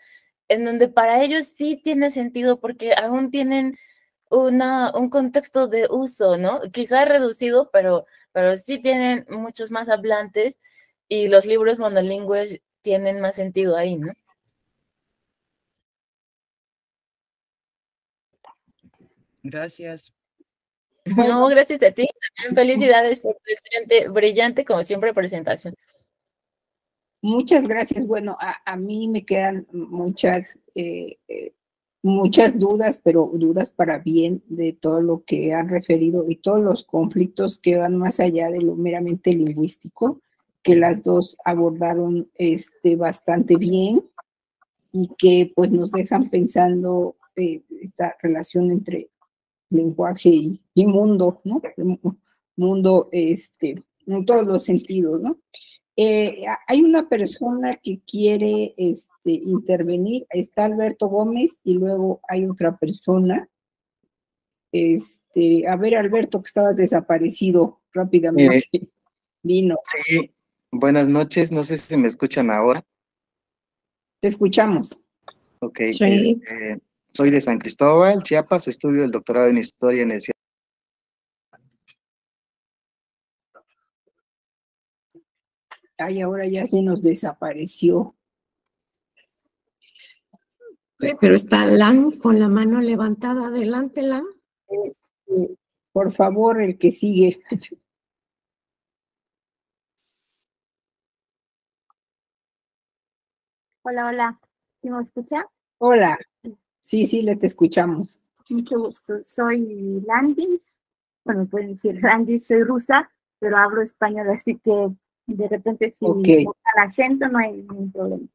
D: en donde para ellos sí tiene sentido porque aún tienen un contexto de uso, ¿no? Quizá reducido, pero sí tienen muchos más hablantes y los libros monolingües tienen más sentido ahí, ¿no?
C: Gracias.
D: No, gracias a ti. También felicidades por tu excelente, brillante, como siempre, presentación.
B: Muchas gracias. Bueno, a mí me quedan muchas dudas, pero dudas para bien de todo lo que han referido y todos los conflictos que van más allá de lo meramente lingüístico, que las dos abordaron bastante bien y que pues nos dejan pensando esta relación entre lenguaje y mundo, ¿no? Mundo, en todos los sentidos, ¿no? Hay una persona que quiere intervenir, está Alberto Gómez y luego hay otra persona. A ver, Alberto, que estabas desaparecido rápidamente. Vino.
G: Sí, buenas noches, no sé si me escuchan ahora.
B: Te escuchamos.
G: Ok,
A: Sí.
G: soy de San Cristóbal, Chiapas, estudio el doctorado en Historia en el
B: Ay, ahora ya se nos desapareció.
A: Pero está Lan con la mano levantada. Adelante, Lan.
B: Por favor, el que sigue.
H: Hola, hola. ¿Sí me escucha?
B: Hola. Sí, le te escuchamos.
H: Mucho gusto. Soy Landis. Bueno, pueden decir Landis, soy rusa, pero hablo español, así que de repente si
B: Okay.
H: buscan acento no hay ningún problema.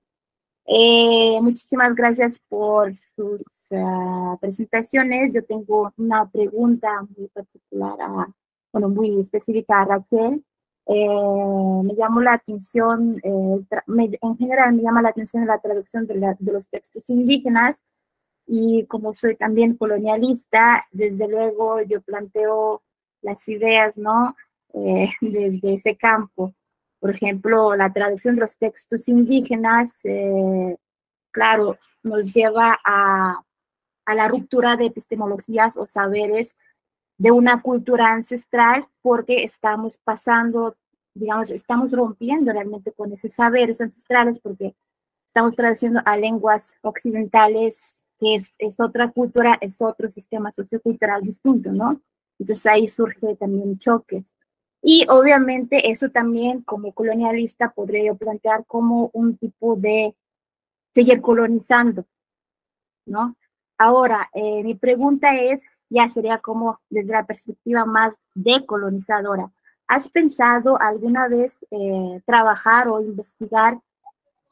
H: Muchísimas gracias por sus presentaciones. Yo tengo una pregunta muy particular, muy específica a Raquel. Me llamó la atención, en general me llama la atención la traducción de los textos indígenas, y como soy también colonialista, desde luego yo planteo las ideas, ¿no? Desde ese campo. Por ejemplo, la traducción de los textos indígenas, claro, nos lleva a la ruptura de epistemologías o saberes de una cultura ancestral, porque estamos pasando, digamos, estamos rompiendo realmente con esos saberes ancestrales, porque estamos traduciendo a lenguas occidentales, que es otra cultura, es otro sistema sociocultural distinto, ¿no? Entonces ahí surge también choques. Y obviamente eso también como colonialista podría yo plantear como un tipo de seguir colonizando, ¿no? Ahora, mi pregunta es, ya sería como desde la perspectiva más decolonizadora. ¿Has pensado alguna vez trabajar o investigar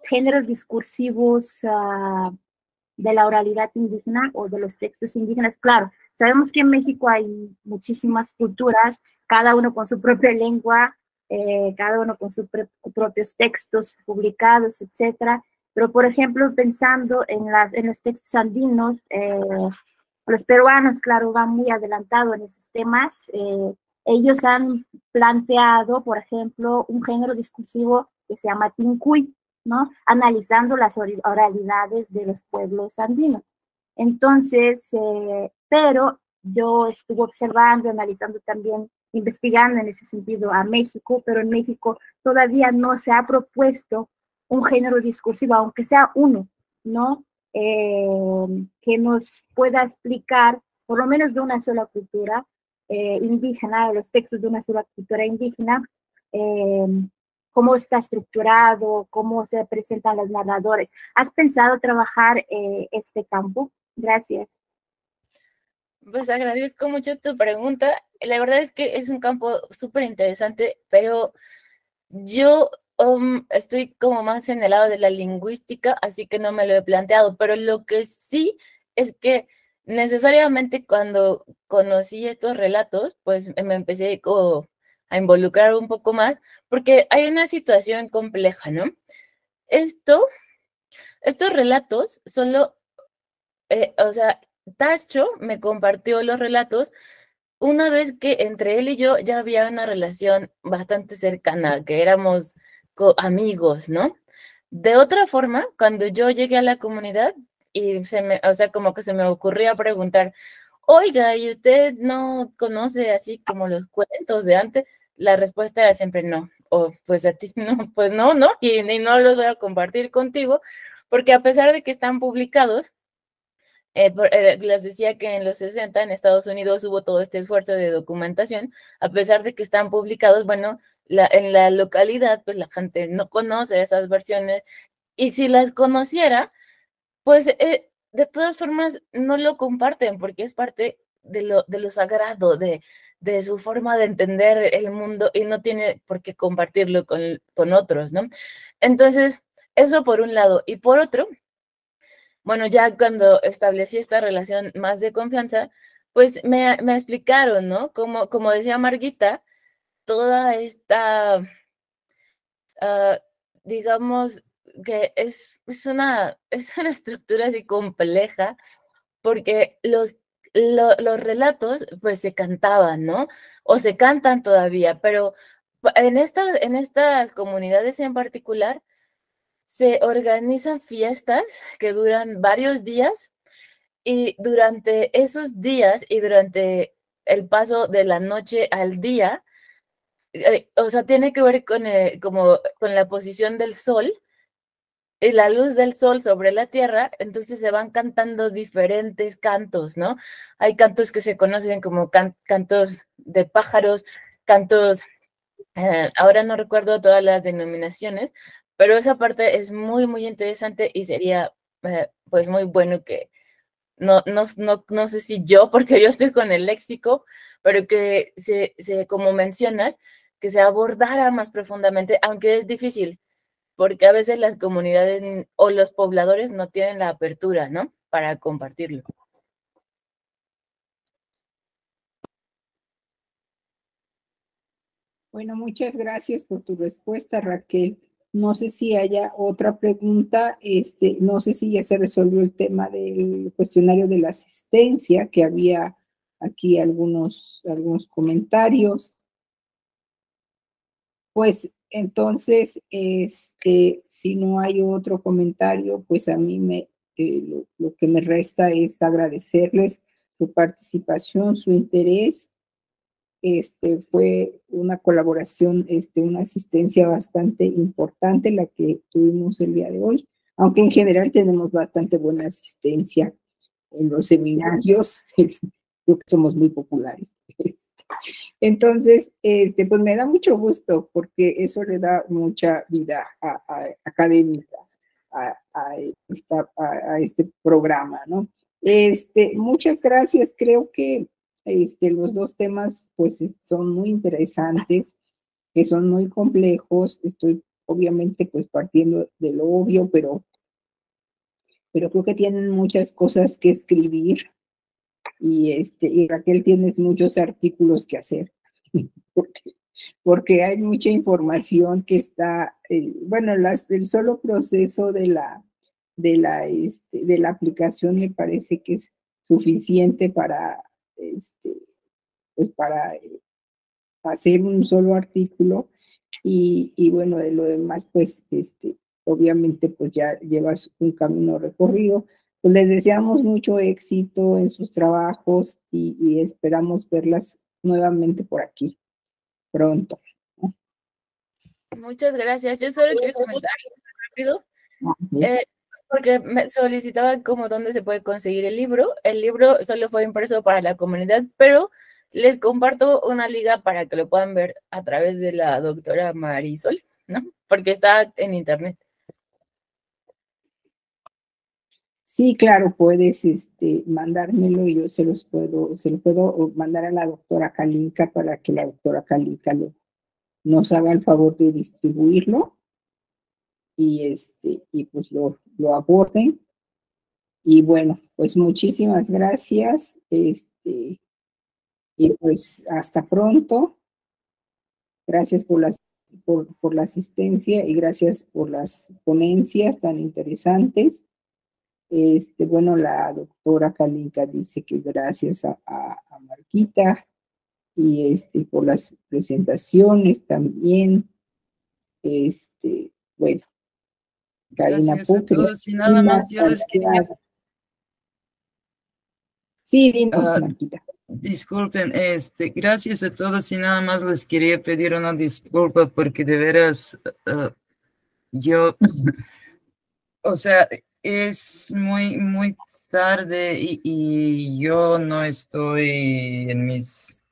H: géneros discursivos de la oralidad indígena o de los textos indígenas? Claro, sabemos que en México hay muchísimas culturas, cada uno con su propia lengua, cada uno con sus propios textos publicados, etcétera. Pero, por ejemplo, pensando en los textos andinos, los peruanos, claro, van muy adelantados en esos temas. Ellos han planteado, por ejemplo, un género discursivo que se llama tincuy, ¿no? Analizando las oralidades de los pueblos andinos. Entonces, pero yo estuve observando, analizando también, investigando en ese sentido a México, pero en México todavía no se ha propuesto un género discursivo, aunque sea uno, ¿no? Que nos pueda explicar, por lo menos de una sola cultura indígena, los textos de una sola cultura indígena, cómo está estructurado, cómo se presentan los narradores. ¿Has pensado trabajar este campo? Gracias.
D: Pues agradezco mucho tu pregunta. La verdad es que es un campo súper interesante, pero yo estoy como más en el lado de la lingüística, así que no me lo he planteado, pero lo que sí es que necesariamente cuando conocí estos relatos, pues me empecé como a involucrar un poco más, porque hay una situación compleja, ¿no? Estos relatos solo, o sea, Tacho me compartió los relatos una vez que entre él y yo ya había una relación bastante cercana, que éramos amigos, ¿no? De otra forma, cuando yo llegué a la comunidad y o sea, como que se me ocurría preguntar, oiga, ¿y usted no conoce así como los cuentos de antes? La respuesta era siempre no, o pues a ti no, pues no, y no los voy a compartir contigo, porque a pesar de que están publicados, les decía que en los 60 en Estados Unidos hubo todo este esfuerzo de documentación, a pesar de que están publicados, bueno, en la localidad, pues la gente no conoce esas versiones, y si las conociera, pues de todas formas no lo comparten, porque es parte de lo sagrado, de su forma de entender el mundo, y no tiene por qué compartirlo con otros, ¿no? Entonces, eso por un lado, y por otro, bueno, ya cuando establecí esta relación más de confianza, pues me explicaron, ¿no? Como decía Marguita, toda esta, digamos, que es una estructura así compleja, porque los relatos, pues se cantaban, ¿no? O se cantan todavía, pero en estas comunidades en particular, se organizan fiestas que duran varios días, y durante esos días y durante el paso de la noche al día, o sea, tiene que ver como con la posición del sol y la luz del sol sobre la tierra, entonces se van cantando diferentes cantos, ¿no? Hay cantos que se conocen como cantos de pájaros, cantos, ahora no recuerdo todas las denominaciones, pero esa parte es muy, muy interesante y sería pues muy bueno que, no sé si yo, porque yo estoy con el léxico, pero que como mencionas, que se abordara más profundamente, aunque es difícil, porque a veces las comunidades o los pobladores no tienen la apertura, ¿no? Para compartirlo.
B: Bueno, muchas gracias por tu respuesta, Raquel. No sé si haya otra pregunta, no sé si ya se resolvió el tema del cuestionario de la asistencia, que había aquí algunos comentarios. Pues entonces, si no hay otro comentario, pues a mí lo que me resta es agradecerles su participación, su interés. Fue una colaboración, una asistencia bastante importante la que tuvimos el día de hoy, aunque en general tenemos bastante buena asistencia en los seminarios, creo que somos muy populares. Entonces, pues me da mucho gusto porque eso le da mucha vida académica a este programa, ¿no? Muchas gracias. Creo que los dos temas pues son muy interesantes, que son muy complejos. Estoy obviamente pues partiendo de lo obvio, pero creo que tienen muchas cosas que escribir y Raquel, tienes muchos artículos que hacer, porque hay mucha información que está, bueno, el solo proceso de la aplicación me parece que es suficiente para, pues para hacer un solo artículo y bueno, de lo demás, pues, obviamente, pues ya llevas un camino recorrido. Pues les deseamos mucho éxito en sus trabajos y esperamos verlas nuevamente por aquí pronto.
D: Muchas gracias. Yo solo quiero comentar algo rápido, porque me solicitaban como dónde se puede conseguir el libro. El libro solo fue impreso para la comunidad, pero les comparto una liga para que lo puedan ver a través de la doctora Marisol, ¿no? Porque está en internet.
B: Sí, claro, puedes mandármelo y yo se lo puedo mandar a la doctora Kalinka para que la doctora Kalinka nos haga el favor de distribuirlo y pues lo aborden. Y bueno, pues muchísimas gracias, y pues hasta pronto. Gracias por la asistencia y gracias por las ponencias tan interesantes. Bueno, la doctora Kalinka dice que gracias a Marquita y por las presentaciones también. Bueno, Karina
C: Gracias a todos y nada más yo les quería...
B: Sí, dinos, Marquita.
C: Disculpen, gracias a todos y nada más les quería pedir una disculpa porque de veras yo, o sea, es muy tarde y yo no estoy en mis,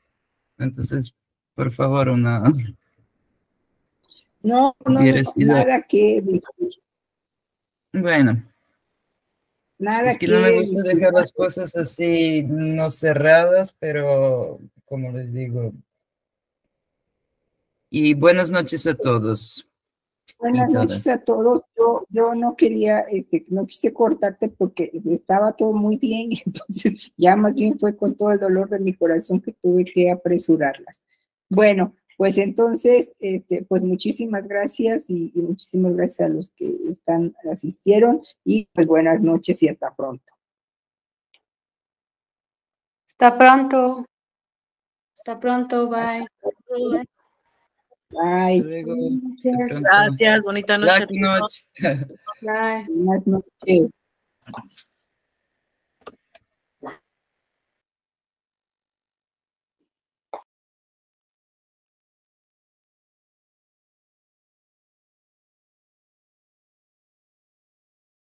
C: entonces, por favor, una...
B: No, nada que decir.
C: Bueno.
B: Nada
C: es que no me gusta dejar las cosas así, no cerradas, pero como les digo. Y buenas noches a todos.
B: Buenas noches a todos. Yo no quería, no quise cortarte porque estaba todo muy bien, entonces ya más bien fue con todo el dolor de mi corazón que tuve que apresurarlas. Bueno, pues entonces, pues muchísimas gracias y muchísimas gracias a los que asistieron y pues buenas noches y hasta pronto.
I: Hasta pronto. Hasta pronto, bye.
B: Bye.
J: Gracias, bonita noche.
C: Buenas noches.
B: Bye. Buenas noches.